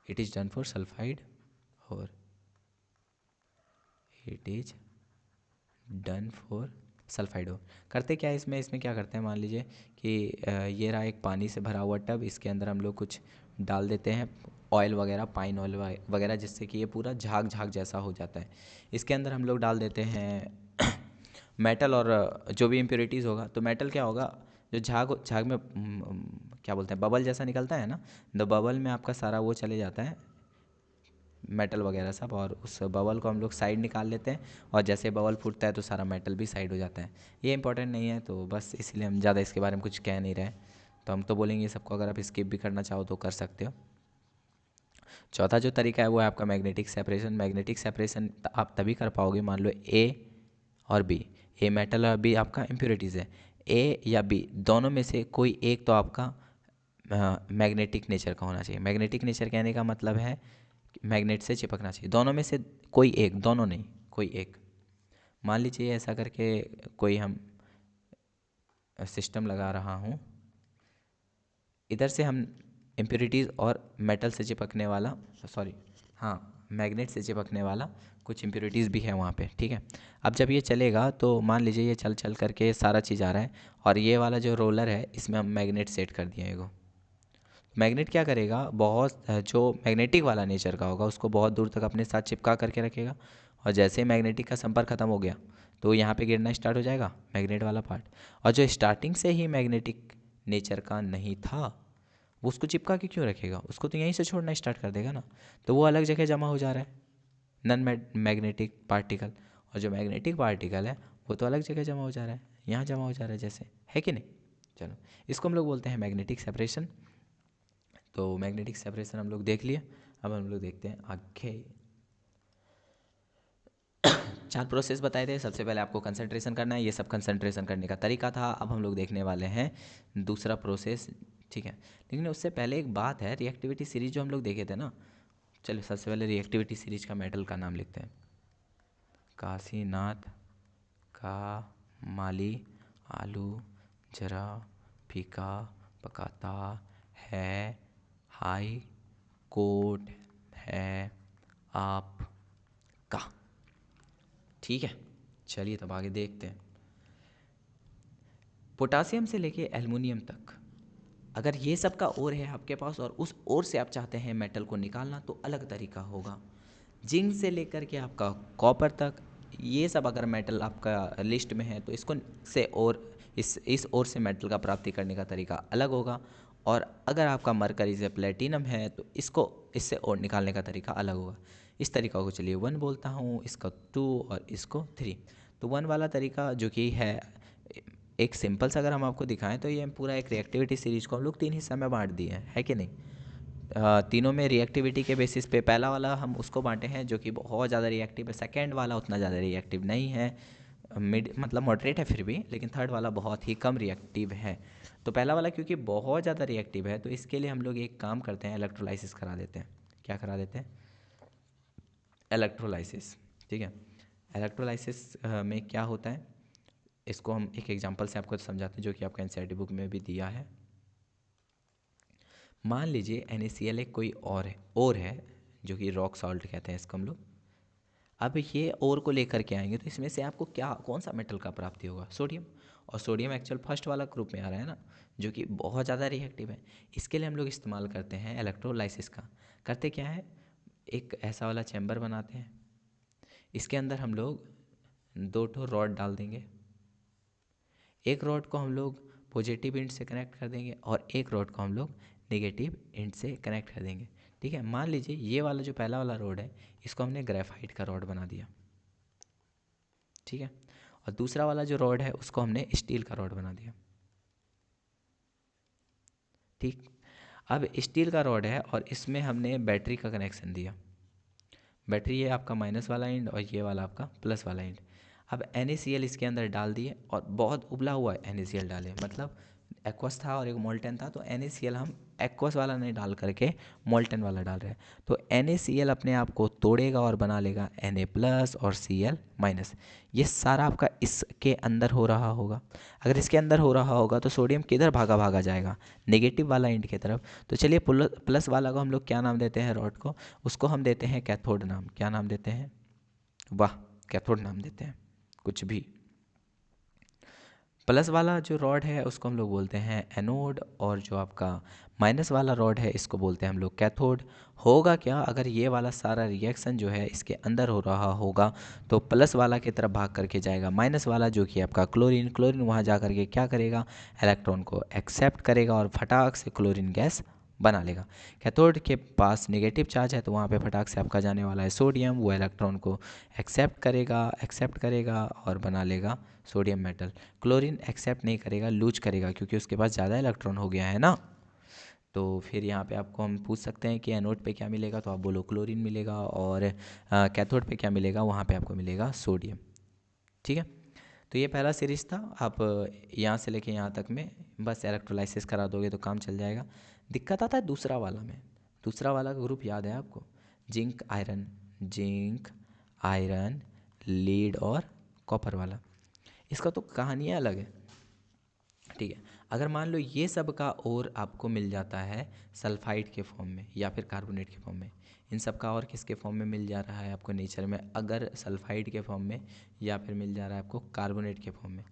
It is done for sulphide और it is done for sulphide ore. करते क्या है इसमें, इसमें क्या करते हैं, मान लीजिए कि ये रहा एक पानी से भरा हुआ टब, इसके अंदर हम लोग कुछ डाल देते हैं ऑयल वगैरह, पाइन ऑयल वगैरह, जिससे कि ये पूरा झाग झाग जैसा हो जाता है। इसके अंदर हम लोग डाल देते हैं मेटल और जो भी इम्प्योरिटीज़ होगा। तो मेटल क्या होगा, जो झाग झाग में क्या बोलते हैं, बबल जैसा निकलता है ना, द बबल में आपका सारा वो चले जाता है मेटल वगैरह सब, और उस बबल को हम लोग साइड निकाल लेते हैं, और जैसे बबल फूटता है तो सारा मेटल भी साइड हो जाता है। ये इंपॉर्टेंट नहीं है तो बस इसलिए हम ज़्यादा इसके बारे में कुछ कह नहीं रहे। तो हम तो बोलेंगे सबको, अगर आप स्किप भी करना चाहो तो कर सकते हो। चौथा जो तरीका है वो है आपका मैग्नेटिक सेपरेशन। मैग्नेटिक सेपरेशन आप तभी कर पाओगे, मान लो ए और बी, ए मेटल और बी आपका इम्प्योरिटीज़ है, ए या बी दोनों में से कोई एक तो आपका मैग्नेटिक नेचर का होना चाहिए। मैग्नेटिक नेचर कहने का मतलब है मैग्नेट से चिपकना चाहिए, दोनों में से कोई एक, दोनों नहीं कोई एक। मान लीजिए ऐसा करके कोई हम सिस्टम लगा रहा हूँ, इधर से हम इम्प्योरिटीज़ और मेटल से चिपकने वाला, सॉरी हाँ मैग्नेट से चिपकने वाला कुछ इम्प्योरिटीज़ भी है वहाँ पे, ठीक है। अब जब ये चलेगा तो मान लीजिए ये चल चल करके सारा चीज़ आ रहा है, और ये वाला जो रोलर है इसमें हम मैग्नेट सेट कर दिए एगो। मैग्नेट क्या करेगा, बहुत जो मैग्नेटिक वाला नेचर का होगा उसको बहुत दूर तक अपने साथ चिपका करके रखेगा, और जैसे ही मैग्नेटिक का संपर्क खत्म हो गया तो यहाँ पे गिरना स्टार्ट हो जाएगा मैग्नेट वाला पार्ट। और जो स्टार्टिंग से ही मैग्नेटिक नेचर का नहीं था वो उसको चिपका के क्यों रखेगा, उसको तो यहीं से छोड़ना स्टार्ट कर देगा ना। तो वो अलग जगह जमा हो जा रहा है नॉन मैग्नेटिक पार्टिकल, और जो मैग्नेटिक पार्टिकल है वो तो अलग जगह जमा हो जा रहा है, यहाँ जमा हो जा रहा है जैसे, है कि नहीं। चलो इसको हम लोग बोलते हैं मैग्नेटिक सेपरेशन। तो मैग्नेटिक सेपरेशन हम लोग देख लिए, अब हम लोग देखते हैं आगे। चार प्रोसेस बताए थे, सबसे पहले आपको कंसंट्रेशन करना है, ये सब कंसंट्रेशन करने का तरीका था। अब हम लोग देखने वाले हैं दूसरा प्रोसेस, ठीक है। लेकिन उससे पहले एक बात है, रिएक्टिविटी सीरीज जो हम लोग देखे थे ना, चलिए सबसे पहले रिएक्टिविटी सीरीज का मेटल का नाम लिखते हैं। काशीनाथ का माली आलू जरा फीका पकाता है, हाई कोर्ट है आपका, ठीक है। चलिए तब आगे देखते हैं। पोटासियम से लेके एल्युमिनियम तक, अगर ये सब का ओर है आपके पास और उस ओर से आप चाहते हैं मेटल को निकालना तो अलग तरीका होगा। जिंक से लेकर के आपका कॉपर तक, ये सब अगर मेटल आपका लिस्ट में है तो इसको से और इस ओर से मेटल का प्राप्ति करने का तरीका अलग होगा। और अगर आपका मरकरी से प्लेटिनम है तो इसको इससे और निकालने का तरीका अलग होगा। इस तरीका को चलिए 1 बोलता हूँ, इसका 2 और इसको 3। तो 1 वाला तरीका जो कि है एक सिंपल सा, अगर हम आपको दिखाएं तो ये पूरा एक रिएक्टिविटी सीरीज को हम लोग 3 हिस्सा में बांट दिए हैं, है कि नहीं। तीनों में रिएक्टिविटी के बेसिस पे पहला वाला हम उसको बांटे हैं जो कि बहुत ज़्यादा रिएक्टिव है, सेकेंड वाला उतना ज़्यादा रिएक्टिव नहीं है, मिड मतलब मॉडरेट है फिर भी, लेकिन थर्ड वाला बहुत ही कम रिएक्टिव है। तो पहला वाला क्योंकि बहुत ज़्यादा रिएक्टिव है तो इसके लिए हम लोग एक काम करते हैं, इलेक्ट्रोलाइसिस करा देते हैं। क्या करा देते हैं? इलेक्ट्रोलाइसिस। ठीक है, इलेक्ट्रोलाइसिस में क्या होता है इसको हम एक एग्जांपल से आपको समझाते हैं जो कि आपका एनसीईआरटी बुक में भी दिया है। मान लीजिए NaCl एक कोई और है जो कि रॉक सॉल्ट कहते हैं इसको हम लोग। अब ये और को लेकर के आएंगे तो इसमें से आपको क्या कौन सा मेटल का प्राप्ति होगा? सोडियम। और सोडियम एक्चुअल फर्स्ट वाला ग्रुप में आ रहा है ना, जो कि बहुत ज़्यादा रिएक्टिव है। इसके लिए हम लोग इस्तेमाल करते हैं इलेक्ट्रोलाइसिस का। करते क्या है, एक ऐसा वाला चैम्बर बनाते हैं, इसके अंदर हम लोग 2 ठो रॉड डाल देंगे। एक रॉड को हम लोग पॉजिटिव एंड से कनेक्ट कर देंगे और एक रॉड को हम लोग नेगेटिव एंड से कनेक्ट कर देंगे। ठीक है, मान लीजिए ये वाला जो पहला वाला रॉड है इसको हमने ग्रेफाइट का रॉड बना दिया। ठीक है, और दूसरा वाला जो रॉड है उसको हमने स्टील का रॉड बना दिया। ठीक, अब स्टील का रॉड है और इसमें हमने बैटरी का कनेक्शन दिया। बैटरी ये आपका माइनस वाला एंड और ये वाला आपका प्लस वाला एंड। अब NaCl इसके अंदर डाल दिए और बहुत उबला हुआ NaCl डाले, मतलब एक्वस था और एक मोल्टन था, तो NaCl हम एक्वस वाला नहीं डाल करके मोल्टन वाला डाल रहे हैं। तो NaCl अपने आप को तोड़ेगा और बना लेगा Na प्लस और Cl माइनस। ये सारा आपका इसके अंदर हो रहा होगा। अगर इसके अंदर हो रहा होगा तो सोडियम किधर भागा भागा जाएगा? नेगेटिव वाला एंड की तरफ। तो चलिए प्लस वाला को हम लोग क्या नाम देते हैं रॉड को? उसको हम देते हैं कैथोड नाम। क्या नाम देते हैं? वाह, कैथोड नाम देते हैं, कुछ भी। प्लस वाला जो रॉड है उसको हम लोग बोलते हैं एनोड, और जो आपका माइनस वाला रॉड है इसको बोलते हैं हम लोग कैथोड। होगा क्या, अगर ये वाला सारा रिएक्शन जो है इसके अंदर हो रहा होगा तो प्लस वाला की तरफ भाग करके जाएगा माइनस वाला जो कि आपका क्लोरीन। क्लोरीन वहाँ जा करके क्या करेगा? इलेक्ट्रॉन को एक्सेप्ट करेगा और फटाक से क्लोरीन गैस बना लेगा। कैथोड के पास नेगेटिव चार्ज है तो वहाँ पे फटाक से आपका जाने वाला है सोडियम, वो इलेक्ट्रॉन को एक्सेप्ट करेगा और बना लेगा सोडियम मेटल। क्लोरीन एक्सेप्ट नहीं करेगा, लूज करेगा, क्योंकि उसके पास ज़्यादा इलेक्ट्रॉन हो गया है ना। तो फिर यहाँ पे आपको हम पूछ सकते हैं कि एनोड पे क्या मिलेगा, तो आप बोलो क्लोरीन मिलेगा, और कैथोड पे क्या मिलेगा, वहाँ पे आपको मिलेगा सोडियम। ठीक है, तो ये पहला सीरीज था। आप यहाँ से लेके यहाँ तक में बस इलेक्ट्रोलाइसिस करा दोगे तो काम चल जाएगा। दिक्कत आता है दूसरा वाला में। दूसरा वाला का ग्रुप याद है आपको? जिंक आयरन लीड और कॉपर वाला। इसका तो कहानियाँ अलग है। ठीक है, अगर मान लो ये सब का और आपको मिल जाता है सल्फाइड के फॉर्म में या फिर कार्बोनेट के फॉर्म में, इन सब का और किसके फॉर्म में मिल जा रहा है आपको नेचर में? अगर सल्फाइड के फॉर्म में या फिर मिल जा रहा है आपको कार्बोनेट के फॉर्म में।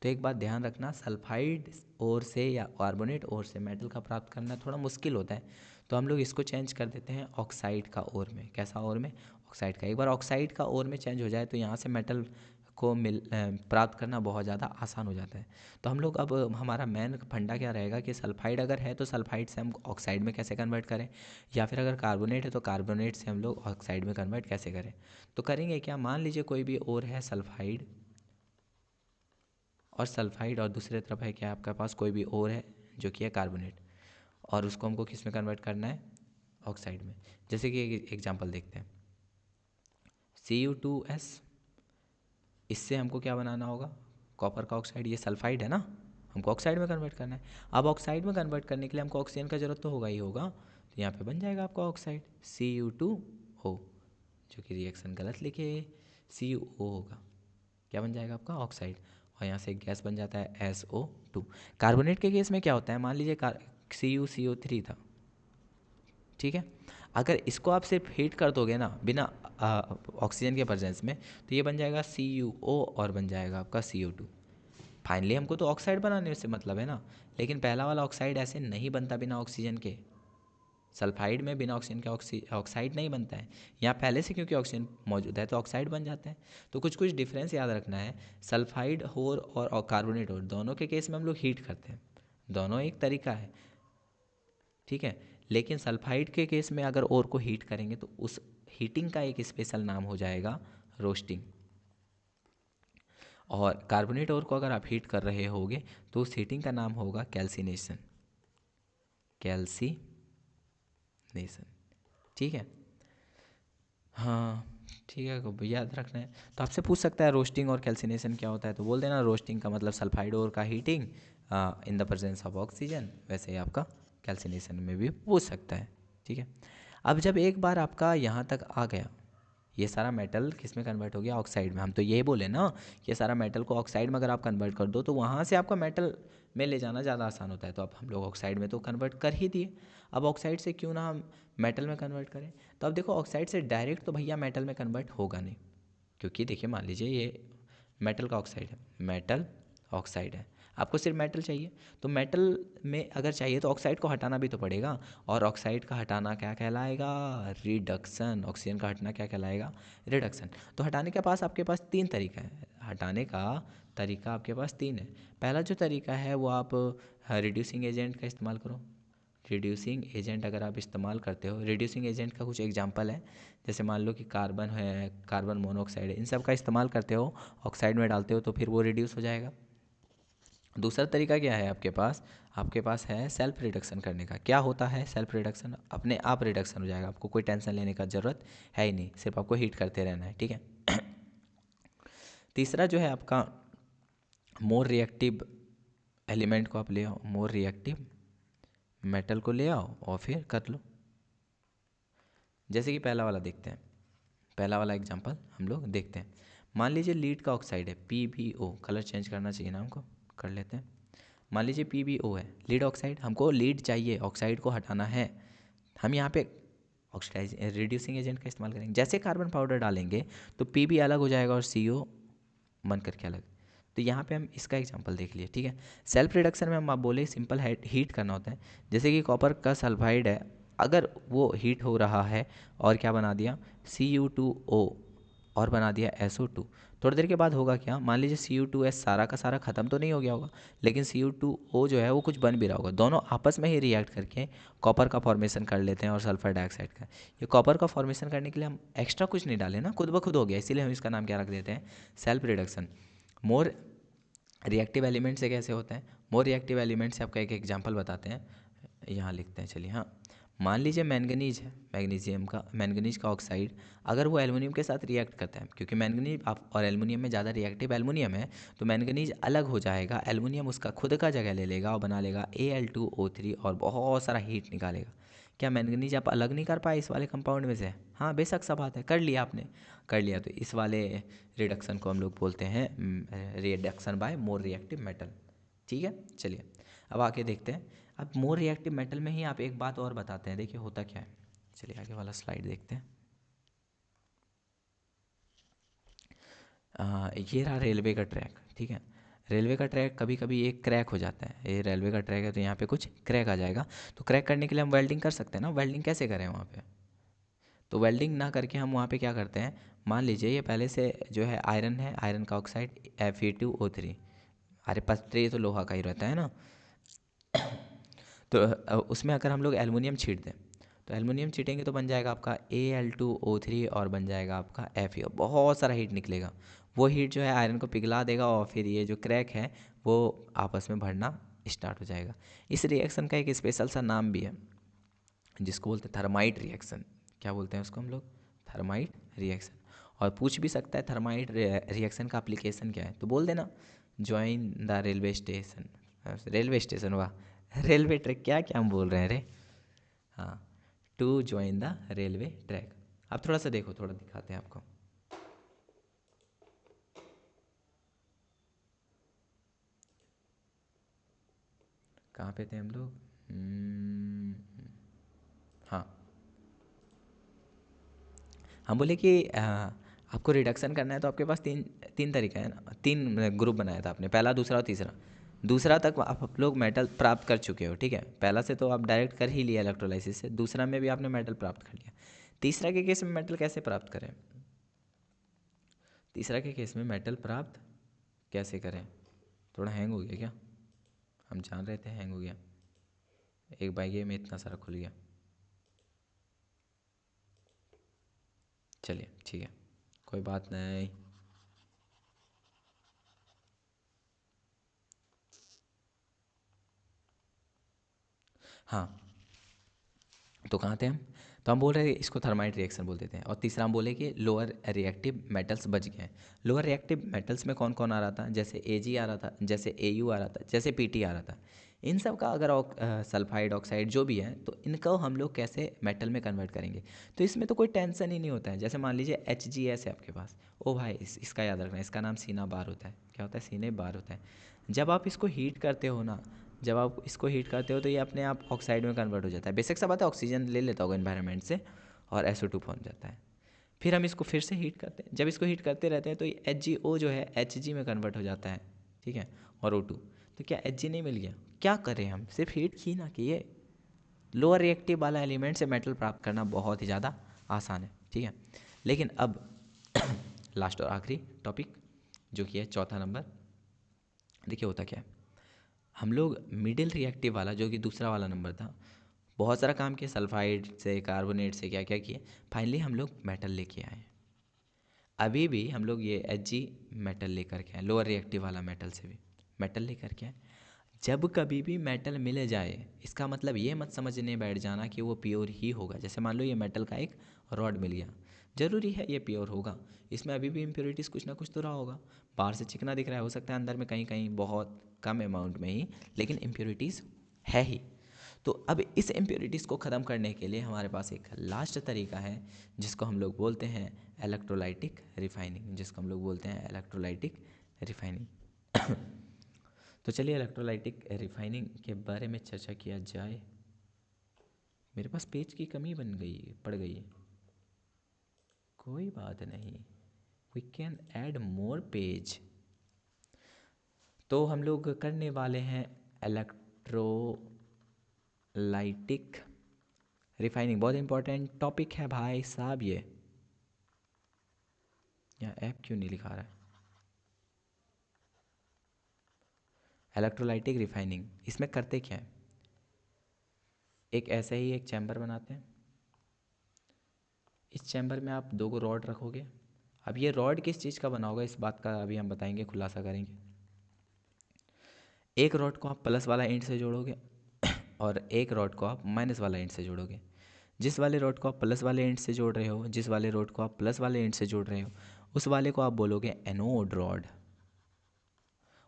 तो एक बात ध्यान रखना, सल्फाइड और से या कार्बोनेट और से मेटल का प्राप्त करना थोड़ा मुश्किल होता है, तो हम लोग इसको चेंज कर देते हैं ऑक्साइड का ओर में। कैसा ओर में? ऑक्साइड का। एक बार ऑक्साइड का ओर में चेंज हो जाए तो यहाँ से मेटल को प्राप्त करना बहुत ज़्यादा आसान हो जाता है। तो हम लोग अब हमारा मेन फंडा क्या रहेगा कि सल्फाइड अगर है तो सल्फाइड से हम ऑक्साइड में कैसे कन्वर्ट करें, या फिर अगर कार्बोनेट है तो कार्बोनेट से हम लोग ऑक्साइड में कन्वर्ट कैसे करें। तो करेंगे क्या, मान लीजिए कोई भी और है सल्फाइड, और दूसरी तरफ है क्या आपके पास कोई भी और है जो कि है कार्बोनेट, और उसको हमको किस में कन्वर्ट करना है? ऑक्साइड में। जैसे कि एक एग्जांपल देखते हैं, Cu2S, इससे हमको क्या बनाना होगा? कॉपर का ऑक्साइड। ये सल्फाइड है ना, हमको ऑक्साइड में कन्वर्ट करना है। अब ऑक्साइड में कन्वर्ट करने के लिए हमको ऑक्सीजन का ज़रूरत तो होगा ही होगा, तो यहाँ पे बन जाएगा आपका ऑक्साइड Cu2O, जो कि रिएक्शन गलत लिखे, CuO होगा। क्या बन जाएगा आपका? ऑक्साइड। और यहाँ से एक गैस बन जाता है SO2। कार्बोनेट के केस में क्या होता है, मान लीजिए CuCO3 था, ठीक है, अगर इसको आप सिर्फ हीट कर दोगे ना बिना ऑक्सीजन के प्रेजेंस में, तो ये बन जाएगा CuO और बन जाएगा आपका CO2। फाइनली हमको तो ऑक्साइड बनाने से मतलब है ना, लेकिन पहला वाला ऑक्साइड ऐसे नहीं बनता बिना ऑक्सीजन के, सल्फाइड में बिना ऑक्सीजन के ऑक्साइड नहीं बनता है। यहाँ पहले से क्योंकि ऑक्सीजन मौजूद है तो ऑक्साइड बन जाता है। तो कुछ कुछ डिफरेंस याद रखना है। सल्फाइड और कार्बोनेट और दोनों के केस में हम लोग हीट करते हैं, दोनों एक तरीका है, ठीक है। लेकिन सल्फाइड के केस में अगर और को हीट करेंगे तो उस हीटिंग का एक स्पेशल नाम हो जाएगा रोस्टिंग। और कार्बोनेट और को अगर आप हीट कर रहे होगे तो उस हीटिंग का नाम होगा कैल्सिनेशन, कैल्सिनेशन, ठीक है। हाँ ठीक है, को याद रखना है। तो आपसे पूछ सकता है रोस्टिंग और कैल्सिनेशन क्या होता है, तो बोल देना रोस्टिंग का मतलब सल्फाइड और का heating in the presence of oxygen. वैसे ही आपका कैल्सिनेशन में भी पूछ सकता है, ठीक है। अब जब एक बार आपका यहाँ तक आ गया, ये सारा मेटल किस में कन्वर्ट हो गया, ऑक्साइड में। हम तो ये बोले ना, ये सारा मेटल को ऑक्साइड में अगर आप कन्वर्ट कर दो तो वहाँ से आपका मेटल में ले जाना ज़्यादा आसान होता है। तो अब हम लोग ऑक्साइड में तो कन्वर्ट कर ही दिए, अब ऑक्साइड से क्यों ना हम मेटल में कन्वर्ट करें। तो अब देखो ऑक्साइड से डायरेक्ट तो भैया मेटल में कन्वर्ट होगा नहीं, क्योंकि देखिए मान लीजिए ये मेटल का ऑक्साइड है, मेटल ऑक्साइड है, आपको सिर्फ मेटल चाहिए। तो मेटल में अगर चाहिए तो ऑक्साइड को हटाना भी तो पड़ेगा, और ऑक्साइड का हटाना क्या कहलाएगा, रिडक्शन। ऑक्सीजन का हटना क्या कहलाएगा, रिडक्शन। तो हटाने के पास आपके पास तीन तरीका है, हटाने का तरीका आपके पास तीन है। पहला जो तरीका है वो आप रिड्यूसिंग एजेंट का इस्तेमाल करो। रिड्यूसिंग एजेंट अगर आप इस्तेमाल करते हो, रिड्यूसिंग एजेंट का कुछ एग्जांपल है, जैसे मान लो कि कार्बन है, कार्बन मोनोऑक्साइड है, इन सब का इस्तेमाल करते हो, ऑक्साइड में डालते हो तो फिर वो रिड्यूस हो जाएगा। दूसरा तरीका क्या है आपके पास, आपके पास है सेल्फ रिडक्शन करने का। क्या होता है सेल्फ रिडक्शन, अपने आप रिडक्शन हो जाएगा, आपको कोई टेंशन लेने का ज़रूरत है ही नहीं, सिर्फ आपको हीट करते रहना है, ठीक है। तीसरा जो है आपका मोर रिएक्टिव एलिमेंट को आप ले आओ, मोर रिएक्टिव मेटल को ले आओ और फिर कर लो। जैसे कि पहला वाला देखते हैं, पहला वाला एग्जांपल हम लोग देखते हैं। मान लीजिए लीड का ऑक्साइड है PbO, कलर चेंज करना चाहिए ना हमको, कर लेते हैं। मान लीजिए PbO है लीड ऑक्साइड, हमको लीड चाहिए, ऑक्साइड को हटाना है। हम यहाँ पे ऑक्सीडाइज रिड्यूसिंग एजेंट का इस्तेमाल करेंगे। जैसे कार्बन पाउडर डालेंगे तो Pb अलग हो जाएगा और CO बन करके अलग। तो यहाँ पे हम इसका एग्जांपल देख लिए, ठीक है। सेल्फ रिडक्शन में हम आप बोले सिंपल हीट करना होता है। जैसे कि कॉपर का सल्फाइड है, अगर वो हीट हो रहा है और क्या बना दिया Cu2O और बना दिया SO2, थोड़ी देर के बाद होगा क्या, मान लीजिए Cu2S सारा का सारा ख़त्म तो नहीं हो गया होगा, लेकिन Cu2O जो है वो कुछ बन भी रहा होगा, दोनों आपस में ही रिएक्ट करके कॉपर का फॉर्मेशन कर लेते हैं और सल्फर डाइऑक्साइड का। ये कॉपर का फॉर्मेशन करने के लिए हम एक्स्ट्रा कुछ नहीं डाले ना, खुद ब खुद हो गया, इसीलिए हम इसका नाम क्या रख देते हैं, self reduction. More reactive element से कैसे होता है, मोर रिएक्टिव एलिमेंट से आपका एक एग्जांपल बताते हैं, यहाँ लिखते हैं चलिए। हाँ मान लीजिए मैंगनीज है, मैंगनीज का ऑक्साइड, अगर वो एल्युमिनियम के साथ रिएक्ट करता है, क्योंकि मैंगनीज और एल्युमिनियम में ज़्यादा रिएक्टिव एल्युमिनियम है, तो मैंगनीज अलग हो जाएगा, एल्युमिनियम उसका खुद का जगह ले लेगा और बना लेगा Al2O3 और बहुत सारा हीट निकालेगा। क्या मैंगनीज आप अलग नहीं कर पाए इस वाले कंपाउंड में से, हाँ बेशक सब बात है, कर लिया आपने, कर लिया। तो इस वाले रिडक्शन को हम लोग बोलते हैं reduction by more reactive metal, ठीक है। चलिए अब आगे देखते हैं। अब मोर रिएक्टिव मेटल में ही आप एक बात और बताते हैं, देखिए होता क्या है। चलिए आगे वाला स्लाइड देखते हैं। ये रहा रेलवे का ट्रैक, ठीक है। रेलवे का ट्रैक कभी कभी एक क्रैक हो जाता है, ये रेलवे का ट्रैक है तो यहाँ पे कुछ क्रैक आ जाएगा। तो क्रैक करने के लिए हम वेल्डिंग कर सकते हैं ना, वेल्डिंग कैसे करें वहाँ पे, तो वेल्डिंग ना करके हम वहाँ पे क्या करते हैं, मान लीजिए ये पहले से जो है आयरन है, आयरन का ऑक्साइड Fe2O3, अरे पत्रे तो लोहा का ही रहता है ना। तो उसमें अगर हम लोग एल्युमिनियम छीट दें, तो एल्युमिनियम छीटेंगे तो बन जाएगा आपका Al2O3 और बन जाएगा आपका Fe, बहुत सारा हीट निकलेगा। वो हीट जो है आयरन को पिघला देगा और फिर ये जो क्रैक है वो आपस में भरना स्टार्ट हो जाएगा। इस रिएक्शन का एक स्पेशल सा नाम भी है जिसको बोलते हैं थर्माइट रिएक्शन। क्या बोलते हैं उसको हम लोग, थर्माइट रिएक्शन। और पूछ भी सकता है थर्माइट रिएक्शन का एप्लीकेशन क्या है, तो बोल देना join the railway station, railway station, वाह रेलवे ट्रैक, क्या क्या हम बोल रहे हैं रे, हाँ to join the railway track. अब थोड़ा सा देखो, थोड़ा दिखाते हैं आपको। कहाँ पे थे हम लोग, हाँ हम बोले कि आपको रिडक्शन करना है तो आपके पास तीन तीन तरीका है ना, तीन ग्रुप बनाया था आपने, पहला दूसरा और तीसरा। दूसरा तक आप लोग मेटल प्राप्त कर चुके हो, ठीक है। पहला से तो आप डायरेक्ट कर ही लिया इलेक्ट्रोलाइसिस से, दूसरा में भी आपने मेटल प्राप्त कर लिया। तीसरा के केस में मेटल कैसे प्राप्त करें? तीसरा के केस में मेटल प्राप्त कैसे करें? थोड़ा हैंग हो गया क्या? हम जान रहे थे हैंग हो गया, एक बाइक में इतना सारा खुल गया। चलिए ठीक है, कोई बात नहीं। हाँ, तो कहाँ थे हम? तो हम बोल रहे थे इसको थर्माइट रिएक्शन बोल देते हैं। और तीसरा हम बोले कि लोअर रिएक्टिव मेटल्स बच गए हैं। लोअर रिएक्टिव मेटल्स में कौन कौन आ रहा था? जैसे Ag आ रहा था, जैसे Au आ रहा था, जैसे Pt आ रहा था। इन सब का अगर सल्फाइड ऑक्साइड जो भी है, तो इनको हम लोग कैसे मेटल में कन्वर्ट करेंगे? तो इसमें तो कोई टेंशन ही नहीं होता है। जैसे मान लीजिए HgS है आपके पास। ओ भाई, इसका याद रखना, इसका नाम सीना बार होता है। क्या होता है? सीने बार होता है। जब आप इसको हीट करते हो ना, जब आप इसको हीट करते हो तो ये अपने आप ऑक्साइड में कन्वर्ट हो जाता है। बेसिक सा बात है, ऑक्सीजन ले लेता होगा एनवायरनमेंट से और SO2 बन जाता है। फिर हम इसको फिर से हीट करते हैं। जब इसको हीट करते रहते हैं तो ये HgO जो है Hg में कन्वर्ट हो जाता है, ठीक है, और O2। तो क्या Hg नहीं मिल गया? क्या करें हम? सिर्फ हीट ही ना किए। लोअर रिएक्टिव वाला एलिमेंट से मेटल प्राप्त करना बहुत ही ज़्यादा आसान है, ठीक है। लेकिन अब लास्ट और आखिरी टॉपिक जो कि है चौथा नंबर। देखिए होता क्या है, हम लोग मिडिल रिएक्टिव वाला जो कि दूसरा वाला नंबर था, बहुत सारा काम किया, सल्फाइड से, कार्बोनेट से, क्या क्या किए। फाइनली हम लोग मेटल लेके आए। अभी भी हम लोग ये Hg मेटल लेकर के आए, लोअर रिएक्टिव वाला मेटल से भी मेटल लेकर के आए। जब कभी भी मेटल मिल जाए, इसका मतलब ये मत समझने बैठ जाना कि वो प्योर ही होगा। जैसे मान लो ये मेटल का एक रॉड मिल गया, ज़रूरी है ये प्योर होगा? इसमें अभी भी इम्प्योरिटीज़ कुछ ना कुछ तो रहा होगा। बाहर से चिकना दिख रहा है, हो सकता है अंदर में कहीं कहीं बहुत कम अमाउंट में ही, लेकिन इम्प्योरिटीज़ है ही। तो अब इस इम्प्योरिटीज़ को ख़त्म करने के लिए हमारे पास एक लास्ट तरीका है, जिसको हम लोग बोलते हैं इलेक्ट्रोलाइटिक रिफाइनिंग, जिसको हम लोग बोलते हैं इलेक्ट्रोलाइटिक रिफाइनिंग। तो चलिए इलेक्ट्रोलाइटिक रिफाइनिंग के बारे में चर्चा किया जाए। मेरे पास पेज की कमी पड़ गई है, कोई बात नहीं, we can add more page. तो हम लोग करने वाले हैं इलेक्ट्रोलाइटिक रिफाइनिंग। बहुत इंपॉर्टेंट टॉपिक है भाई साहब ये। यहाँ ऐप क्यों नहीं लिखा रहा है? इलेक्ट्रोलाइटिक रिफाइनिंग, इसमें करते क्या है? एक ऐसे ही एक चैम्बर बनाते हैं। इस चैम्बर में आप 2 रॉड रखोगे। अब ये रॉड किस चीज़ का बना होगा, इस बात का अभी हम बताएंगे, खुलासा करेंगे। एक रॉड को आप प्लस वाला एंड से जोड़ोगे और एक रॉड को आप माइनस वाला एंड से जोड़ोगे। जिस वाले रॉड को आप प्लस वाले एंड से जोड़ रहे हो, जिस वाले रॉड को आप प्लस वाले एंड से जोड़ रहे हो, उस वाले को आप बोलोगे एनोड रॉड।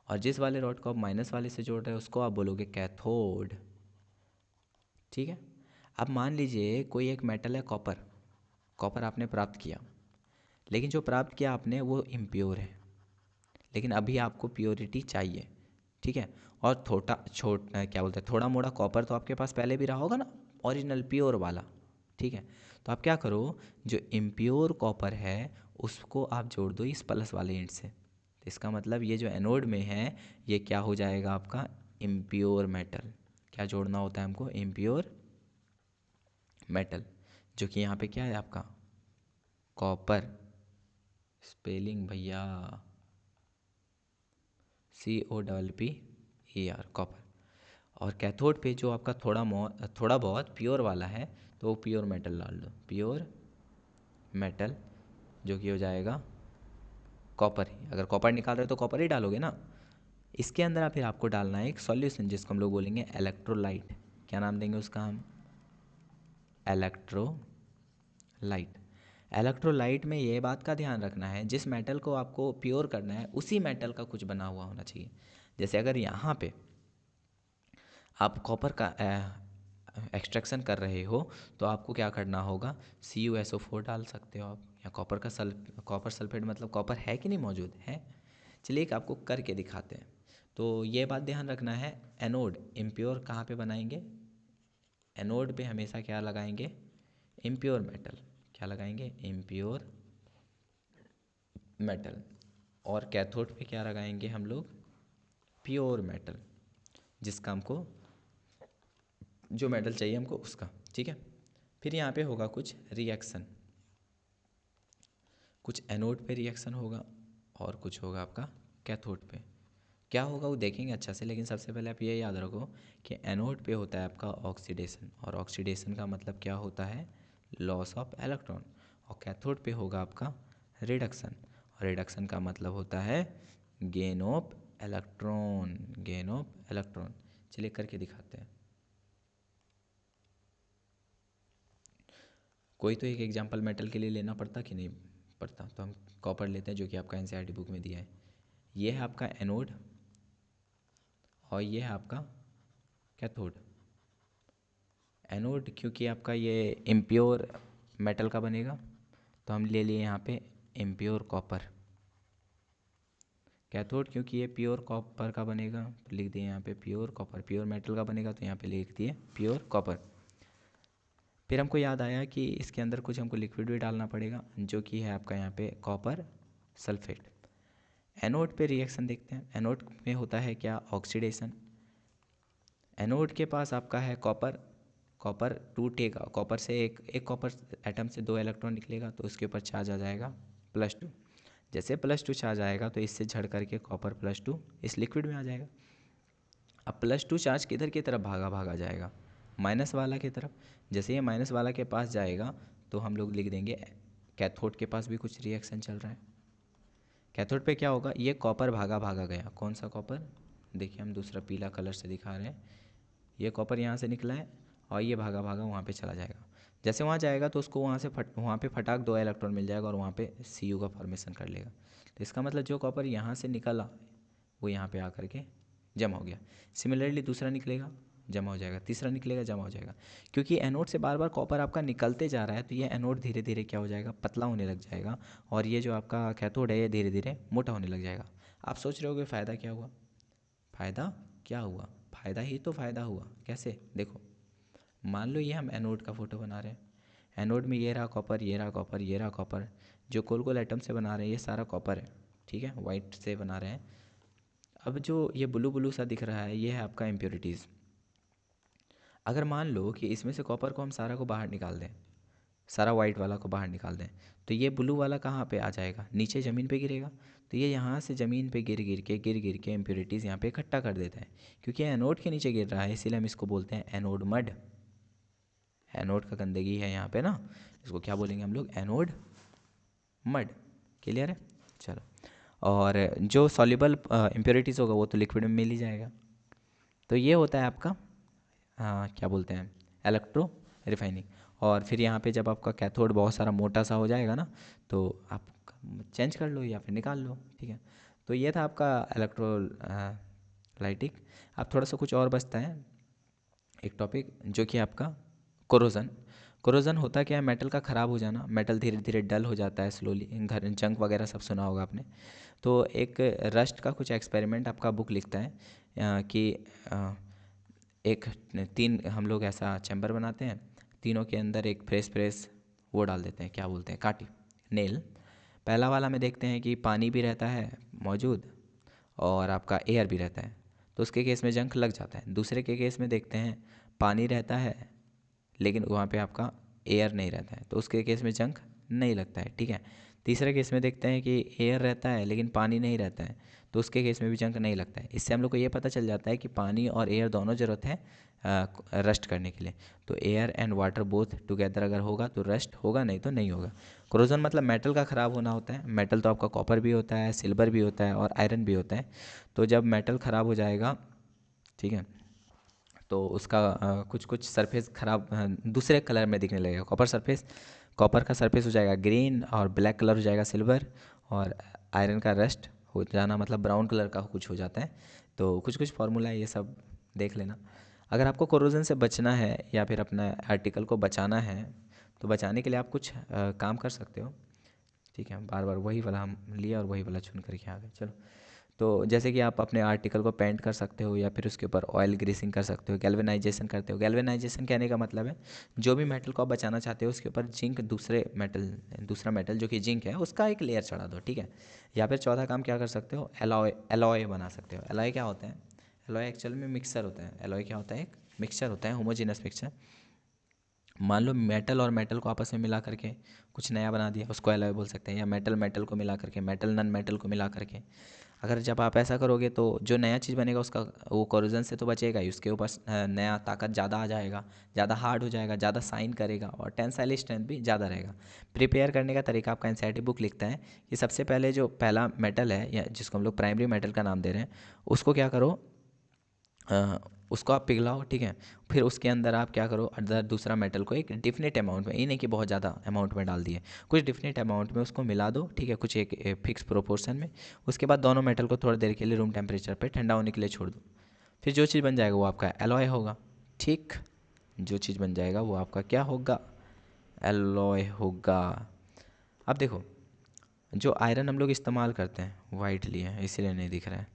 और जिस वाले रॉड को आप माइनस वाले से जोड़ रहे हो, उसको आप बोलोगे कैथोड, ठीक है। अब मान लीजिए कोई एक मेटल है कॉपर। कॉपर आपने प्राप्त किया, लेकिन जो प्राप्त किया आपने वो इम्प्योर है, लेकिन अभी आपको प्योरिटी चाहिए, ठीक है। और क्या बोलते हैं, थोड़ा मोड़ा कॉपर तो आपके पास पहले भी रहा होगा ना, ओरिजिनल प्योर वाला, ठीक है। तो आप क्या करो, जो इम्प्योर कॉपर है उसको आप जोड़ दो इस प्लस वाले एंड से। तो इसका मतलब ये जो एनोड में है, ये क्या हो जाएगा आपका? Impure metal. क्या जोड़ना होता है हमको? इम्प्योर मेटल, जो कि यहाँ पे क्या है आपका? कॉपर। स्पेलिंग भैया, COPPER, कॉपर। और कैथोड पे जो आपका थोड़ा बहुत प्योर वाला है, तो वो प्योर मेटल डाल दो, प्योर मेटल, जो कि हो जाएगा कॉपर ही। अगर कॉपर निकाल रहे हो तो कॉपर ही डालोगे ना। इसके अंदर फिर आपको डालना है एक सॉल्यूशन, जिसको हम लोग बोलेंगे इलेक्ट्रोलाइट। क्या नाम देंगे उसका हम? इलेक्ट्रोलाइट। इलेक्ट्रोलाइट में ये बात का ध्यान रखना है, जिस मेटल को आपको प्योर करना है उसी मेटल का कुछ बना हुआ होना चाहिए। जैसे अगर यहाँ पे आप कॉपर का एक्सट्रैक्शन कर रहे हो, तो आपको क्या करना होगा? CuSO4 डाल सकते हो आप, या कॉपर सल्फेट, मतलब कॉपर है कि नहीं मौजूद है। चलिए एक आपको करके दिखाते हैं। तो ये बात ध्यान रखना है, एनोड इम्प्योर कहाँ पे बनाएंगे? एनोड पे हमेशा क्या लगाएंगे? Impure metal. क्या लगाएंगे? Impure metal. और कैथोड पे क्या लगाएंगे हम लोग? प्योर मेटल, जिसका हमको जो मेटल चाहिए हमको उसका, ठीक है। फिर यहाँ पे होगा कुछ रिएक्शन, कुछ एनोड पे रिएक्शन होगा और कुछ होगा आपका कैथोड पे। क्या होगा वो देखेंगे अच्छा से, लेकिन सबसे पहले आप ये याद रखो कि एनोड पे होता है आपका ऑक्सीडेशन, और ऑक्सीडेशन का मतलब क्या होता है, लॉस ऑफ इलेक्ट्रॉन। और कैथोड पे होगा आपका रिडक्शन, और रिडक्शन का मतलब होता है gain of electron, gain of electron. चलिए करके दिखाते हैं। कोई तो एक एग्जांपल मेटल के लिए लेना पड़ता कि नहीं पड़ता, तो हम कॉपर लेते हैं जो कि आपका एनसीईआरटी बुक में दिया है। ये है आपका एनोड और ये है आपका कैथोड। एनोड क्योंकि आपका ये इम्प्योर मेटल का बनेगा, तो हम ले लिए यहाँ पे इम्प्योर कॉपर। कैथोड क्योंकि ये प्योर कॉपर का बनेगा, तो लिख दिए यहाँ पे प्योर कॉपर। प्योर मेटल का बनेगा तो यहाँ पे लिख दिए प्योर कॉपर। फिर हमको याद आया कि इसके अंदर कुछ हमको लिक्विड भी डालना पड़ेगा, जो कि है आपका यहाँ पे कॉपर सल्फेट। एनोड पे रिएक्शन देखते हैं। एनोड में होता है क्या, ऑक्सीडेशन। एनोड के पास आपका है कॉपर, कॉपर टूटेगा, कॉपर से एक कॉपर एटम से 2 इलेक्ट्रॉन निकलेगा, तो उसके ऊपर चार्ज आ जाएगा +2। जैसे +2 चार्ज आएगा तो इससे झड़ करके कॉपर +2 इस लिक्विड में आ जाएगा। अब +2 चार्ज किधर की तरफ भागा जाएगा, माइनस वाला की तरफ। जैसे ये माइनस वाला के पास जाएगा तो हम लोग लिख देंगे कैथोड के पास भी कुछ रिएक्शन चल रहा है। कैथोड पे क्या होगा, ये कॉपर भागा गया। कौन सा कॉपर, देखिए हम दूसरा पीला कलर से दिखा रहे हैं। ये कॉपर यहाँ से निकला है और ये भागा वहाँ पे चला जाएगा। जैसे वहाँ जाएगा तो उसको वहाँ पे फटाक 2 इलेक्ट्रॉन मिल जाएगा और वहाँ पे Cu का फॉर्मेशन कर लेगा। तो इसका मतलब जो कॉपर यहाँ से निकला वो यहाँ पे आकर के जमा हो गया। सिमिलरली दूसरा निकलेगा, जमा हो जाएगा, तीसरा निकलेगा, जमा हो जाएगा। क्योंकि एनोड से बार बार कॉपर आपका निकलते जा रहा है, तो ये एनोड धीरे धीरे क्या हो जाएगा, पतला होने लग जाएगा, और ये जो आपका कैथोड है ये धीरे धीरे मोटा होने लग जाएगा। आप सोच रहे होगे फ़ायदा क्या हुआ, फ़ायदा क्या हुआ, फ़ायदा ही तो फ़ायदा हुआ। कैसे, देखो मान लो ये हम एनोड का फ़ोटो बना रहे हैं। एनोड में ये रहा कॉपर, ये रहा कॉपर, ये रहा कॉपर। जो गोल गोल एटम से बना रहे हैं ये सारा कॉपर है, ठीक है, वाइट से बना रहे हैं। अब जो ये ब्लू ब्लू सा दिख रहा है ये है आपका इम्प्योरिटीज़। अगर मान लो कि इसमें से कॉपर को हम सारा को बाहर निकाल दें, सारा वाइट वाला को बाहर निकाल दें, तो ये ब्लू वाला कहाँ पे आ जाएगा, नीचे ज़मीन पे गिरेगा। तो ये यहाँ से ज़मीन पे गिर के इम्प्योरिटीज़ यहाँ पे इकट्ठा कर देता है। क्योंकि एनोड के नीचे गिर रहा है इसीलिए हम इसको बोलते हैं एनोड मड। एनोड का गंदगी है यहाँ पे ना, इसको क्या बोलेंगे हम लोग, एनोड मड। क्लियर है, चलो। और जो सॉल्युबल इम्प्योरिटीज़ होगा वो तो लिक्विड में मिल ही जाएगा। तो ये होता है आपका क्या बोलते हैं, इलेक्ट्रो रिफाइनिंग। और फिर यहाँ पे जब आपका कैथोड बहुत सारा मोटा सा हो जाएगा ना, तो आप चेंज कर लो या फिर निकाल लो, ठीक है। तो ये था आपका इलेक्ट्रोलाइटिक। अब थोड़ा सा कुछ और बचता है एक टॉपिक, जो कि आपका कोरोजन। कोरोजन होता क्या है, मेटल का ख़राब हो जाना। मेटल धीरे धीरे डल हो जाता है स्लोली, घर जंग वगैरह सब सुना होगा आपने। तो एक रस्ट का कुछ एक्सपेरिमेंट आपका बुक लिखता है कि एक 3 हम लोग ऐसा चैम्बर बनाते हैं, तीनों के अंदर एक फ्रेश वो डाल देते हैं, क्या बोलते हैं, काटी, नेल। पहला वाला में देखते हैं कि पानी भी रहता है मौजूद और आपका एयर भी रहता है, तो उसके केस में जंग लग जाता है। दूसरे के केस में देखते हैं पानी रहता है लेकिन वहाँ पे आपका एयर नहीं रहता है, तो उसके केस में जंग नहीं लगता है, ठीक है। तीसरे केस में देखते हैं कि एयर रहता है लेकिन पानी नहीं रहता है, तो उसके केस में भी जंग नहीं लगता है। इससे हम लोग को ये पता चल जाता है कि पानी और एयर दोनों ज़रूरत है रस्ट करने के लिए। तो air and water both together अगर होगा तो रस्ट होगा, नहीं तो नहीं होगा। कोरोजन मतलब मेटल का ख़राब होना होता है। मेटल तो आपका कॉपर भी होता है, सिल्वर भी होता है और आयरन भी होता है। तो जब मेटल ख़राब हो जाएगा, ठीक है, तो उसका कुछ कुछ सरफेस ख़राब दूसरे कलर में दिखने लगेगा। कॉपर का सरफेस हो जाएगा ग्रीन और ब्लैक कलर हो जाएगा सिल्वर, और आयरन का रस्ट हो जाना मतलब ब्राउन कलर का कुछ हो जाता है। तो कुछ कुछ फार्मूला है, ये सब देख लेना। अगर आपको कोरोजन से बचना है या फिर अपना आर्टिकल को बचाना है, तो बचाने के लिए आप कुछ काम कर सकते हो, ठीक है। बार बार वही वाला हम लिए और वही वाला चुन करके आ गए, चलो। तो जैसे कि आप अपने आर्टिकल को पेंट कर सकते हो या फिर उसके ऊपर ऑयल ग्रीसिंग कर सकते हो, गैल्वेनाइजेशन करते हो। गैल्वेनाइजेशन कहने का मतलब है जो भी मेटल को आप बचाना चाहते हो उसके ऊपर जिंक दूसरा मेटल जो कि जिंक है उसका एक लेयर चढ़ा दो, ठीक है। या फिर चौथा काम क्या कर सकते हो, एलॉय बना सकते हो। एलॉय क्या होता है, एलॉय एक्चुअल में मिक्सर होता है। एलॉय क्या होता है, एक मिक्सचर होता है, होमोजेनस मिक्सचर। मान लो मेटल और मेटल को आपस में मिला करके कुछ नया बना दिया, उसको एलॉय बोल सकते हैं। या मेटल मेटल को मिला करके, मेटल नन मेटल को मिला करके, अगर जब आप ऐसा करोगे तो जो नया चीज़ बनेगा उसका वो कोरोजन से तो बचेगा ही, उसके ऊपर नया ताकत ज़्यादा आ जाएगा, ज़्यादा हार्ड हो जाएगा, ज़्यादा साइन करेगा और टेंसाइल स्ट्रेंथ भी ज़्यादा रहेगा। प्रिपेयर करने का तरीका आपका एनसीईआरटी बुक लिखता है कि सबसे पहले जो पहला मेटल है या जिसको हम लोग प्राइमरी मेटल का नाम दे रहे हैं उसको क्या करो, उसको आप पिघलाओ, ठीक है। फिर उसके अंदर आप क्या करो, अदर दूसरा मेटल को एक डिफिनिट अमाउंट में, ये नहीं कि बहुत ज़्यादा अमाउंट में डाल दिए, कुछ डिफिनिट अमाउंट में उसको मिला दो, ठीक है, कुछ एक फिक्स प्रोपोर्शन में। उसके बाद दोनों मेटल को थोड़ी देर के लिए रूम टेम्परेचर पे ठंडा होने के लिए छोड़ दो। फिर जो चीज़ बन जाएगा वो आपका एलॉय होगा, ठीक। जो चीज़ बन जाएगा वो आपका क्या होगा, एलॉय होगा। अब देखो, जो आयरन हम लोग इस्तेमाल करते हैं वाइटली है इसीलिए नहीं दिख रहा है,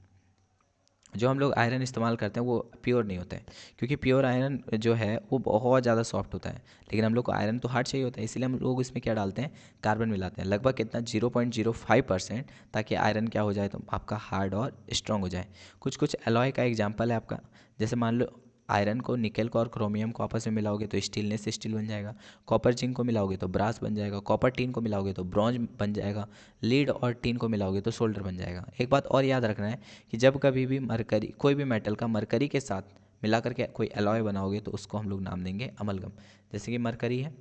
जो हम लोग आयरन इस्तेमाल करते हैं वो प्योर नहीं होता है, क्योंकि प्योर आयरन जो है वो बहुत ज़्यादा सॉफ्ट होता है। लेकिन हम लोग को आयरन तो हार्ड चाहिए होता है, इसलिए हम लोग इसमें क्या डालते हैं, कार्बन मिलाते हैं, लगभग कितना 0.05%, ताकि आयरन क्या हो जाए तो आपका हार्ड और स्ट्रॉन्ग हो जाए। कुछ कुछ एलॉय का एग्जाम्पल है आपका, जैसे मान लो आयरन को, निकल को और क्रोमियम को आपस में मिलाओगे तो स्टीलनेस से स्टील बन जाएगा। कॉपर जिंक को मिलाओगे तो ब्रास बन जाएगा। कॉपर टीन को मिलाओगे तो ब्रॉन्ज बन जाएगा। लीड और टीन को मिलाओगे तो सोल्डर बन जाएगा। एक बात और याद रखना है कि जब कभी भी मरकरी, कोई भी मेटल का मरकरी के साथ मिला करके कोई एलॉय बनाओगे तो उसको हम लोग नाम देंगे अमलगम। जैसे कि मरकरी है,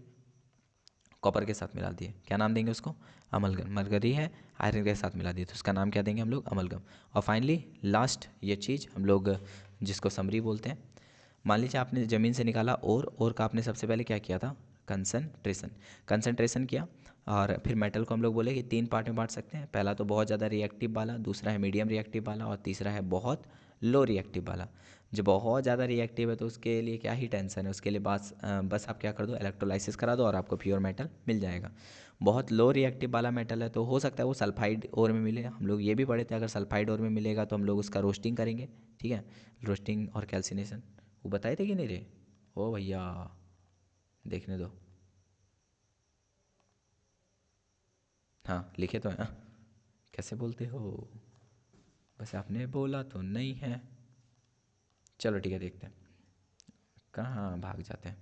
कॉपर के साथ मिला दिए, क्या नाम देंगे उसको, अमलगम। मरकरी है, आयरन के साथ मिला दिए तो उसका नाम क्या देंगे हम लोग, अमलगम। और फाइनली लास्ट ये चीज़ हम लोग जिसको समरी बोलते हैं, मान लीजिए आपने ज़मीन से निकाला और का आपने सबसे पहले क्या किया था, कंसंट्रेशन किया। और फिर मेटल को हम लोग बोले कि 3 पार्ट में बांट सकते हैं। पहला तो बहुत ज़्यादा रिएक्टिव वाला, दूसरा है मीडियम रिएक्टिव वाला और तीसरा है बहुत लो रिएक्टिव वाला। जो बहुत ज़्यादा रिएक्टिव है तो उसके लिए क्या ही टेंशन है, उसके लिए बस आप क्या कर दो, इलेक्ट्रोलाइसिस करा दो और आपको प्योर मेटल मिल जाएगा। बहुत लो रिएक्टिव वाला मेटल है तो हो सकता है वो सल्फाइड ओर में मिले, हम लोग ये भी पढ़े थे, अगर सल्फाइड ओर में मिलेगा तो हम लोग उसका रोस्टिंग करेंगे, ठीक है। रोस्टिंग और कैल्सिनेशन वो बताए थे कि नहीं रे, ओ भैया देखने दो, हाँ लिखे तो हैं, कैसे बोलते हो, बस आपने बोला तो नहीं है। चलो ठीक है, देखते हैं कहाँ भाग जाते हैं।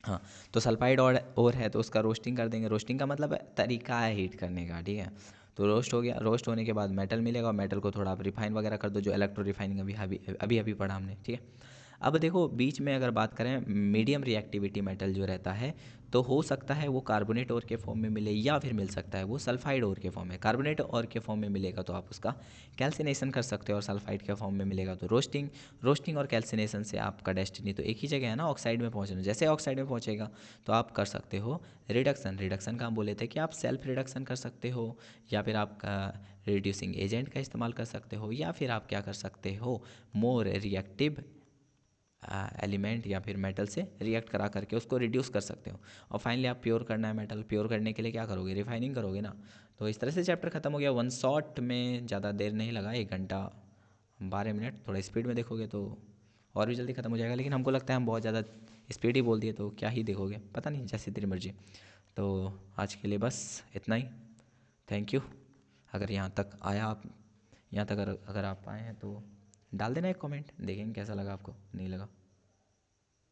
हाँ, तो सल्फाइड और है तो उसका रोस्टिंग कर देंगे। रोस्टिंग का मतलब है तरीका है हीट करने का, ठीक है। तो रोस्ट हो गया, रोस्ट होने के बाद मेटल मिलेगा और मेटल को थोड़ा आप रिफाइन वगैरह कर दो, जो इलेक्ट्रो रिफाइनिंग अभी अभी अभी अभी पढ़ा हमने, ठीक है। अब देखो बीच में अगर बात करें, मीडियम रिएक्टिविटी मेटल जो रहता है तो हो सकता है वो कार्बोनेट ओर के फॉर्म में मिले या फिर मिल सकता है वो सल्फाइड ओर के फॉर्म में। कार्बोनेट ओर के फॉर्म में मिलेगा तो आप उसका कैल्सिनेशन कर सकते हो, और सल्फाइड के फॉर्म में मिलेगा तो रोस्टिंग। रोस्टिंग और कैल्सिनेशन से आपका डेस्टिनी तो एक ही जगह है ना, ऑक्साइड में पहुंचना। जैसे ऑक्साइड में पहुंचेगा तो आप कर सकते हो रिडक्शन। रिडक्शन का हम बोले थे कि आप सेल्फ रिडक्शन कर सकते हो, या फिर आप रिड्यूसिंग एजेंट का इस्तेमाल कर सकते हो, या फिर आप क्या कर सकते हो, मोर रिएक्टिव एलिमेंट या फिर मेटल से रिएक्ट करा करके उसको रिड्यूस कर सकते हो। और फाइनली आप प्योर करना है मेटल, प्योर करने के लिए क्या करोगे, रिफाइनिंग करोगे ना। तो इस तरह से चैप्टर खत्म हो गया वन शॉट में, ज़्यादा देर नहीं लगा, 1 घंटा 12 मिनट। थोड़ा स्पीड में देखोगे तो और भी जल्दी खत्म हो जाएगा, लेकिन हमको लगता है हम बहुत ज़्यादा स्पीड ही बोल दिए तो क्या ही देखोगे, पता नहीं, जैसी तेरी मर्जी। तो आज के लिए बस इतना ही, थैंक यू। अगर यहाँ तक आया आप, यहाँ तक अगर आप आए हैं तो डाल देना एक कमेंट, देखेंगे कैसा लगा आपको, नहीं लगा।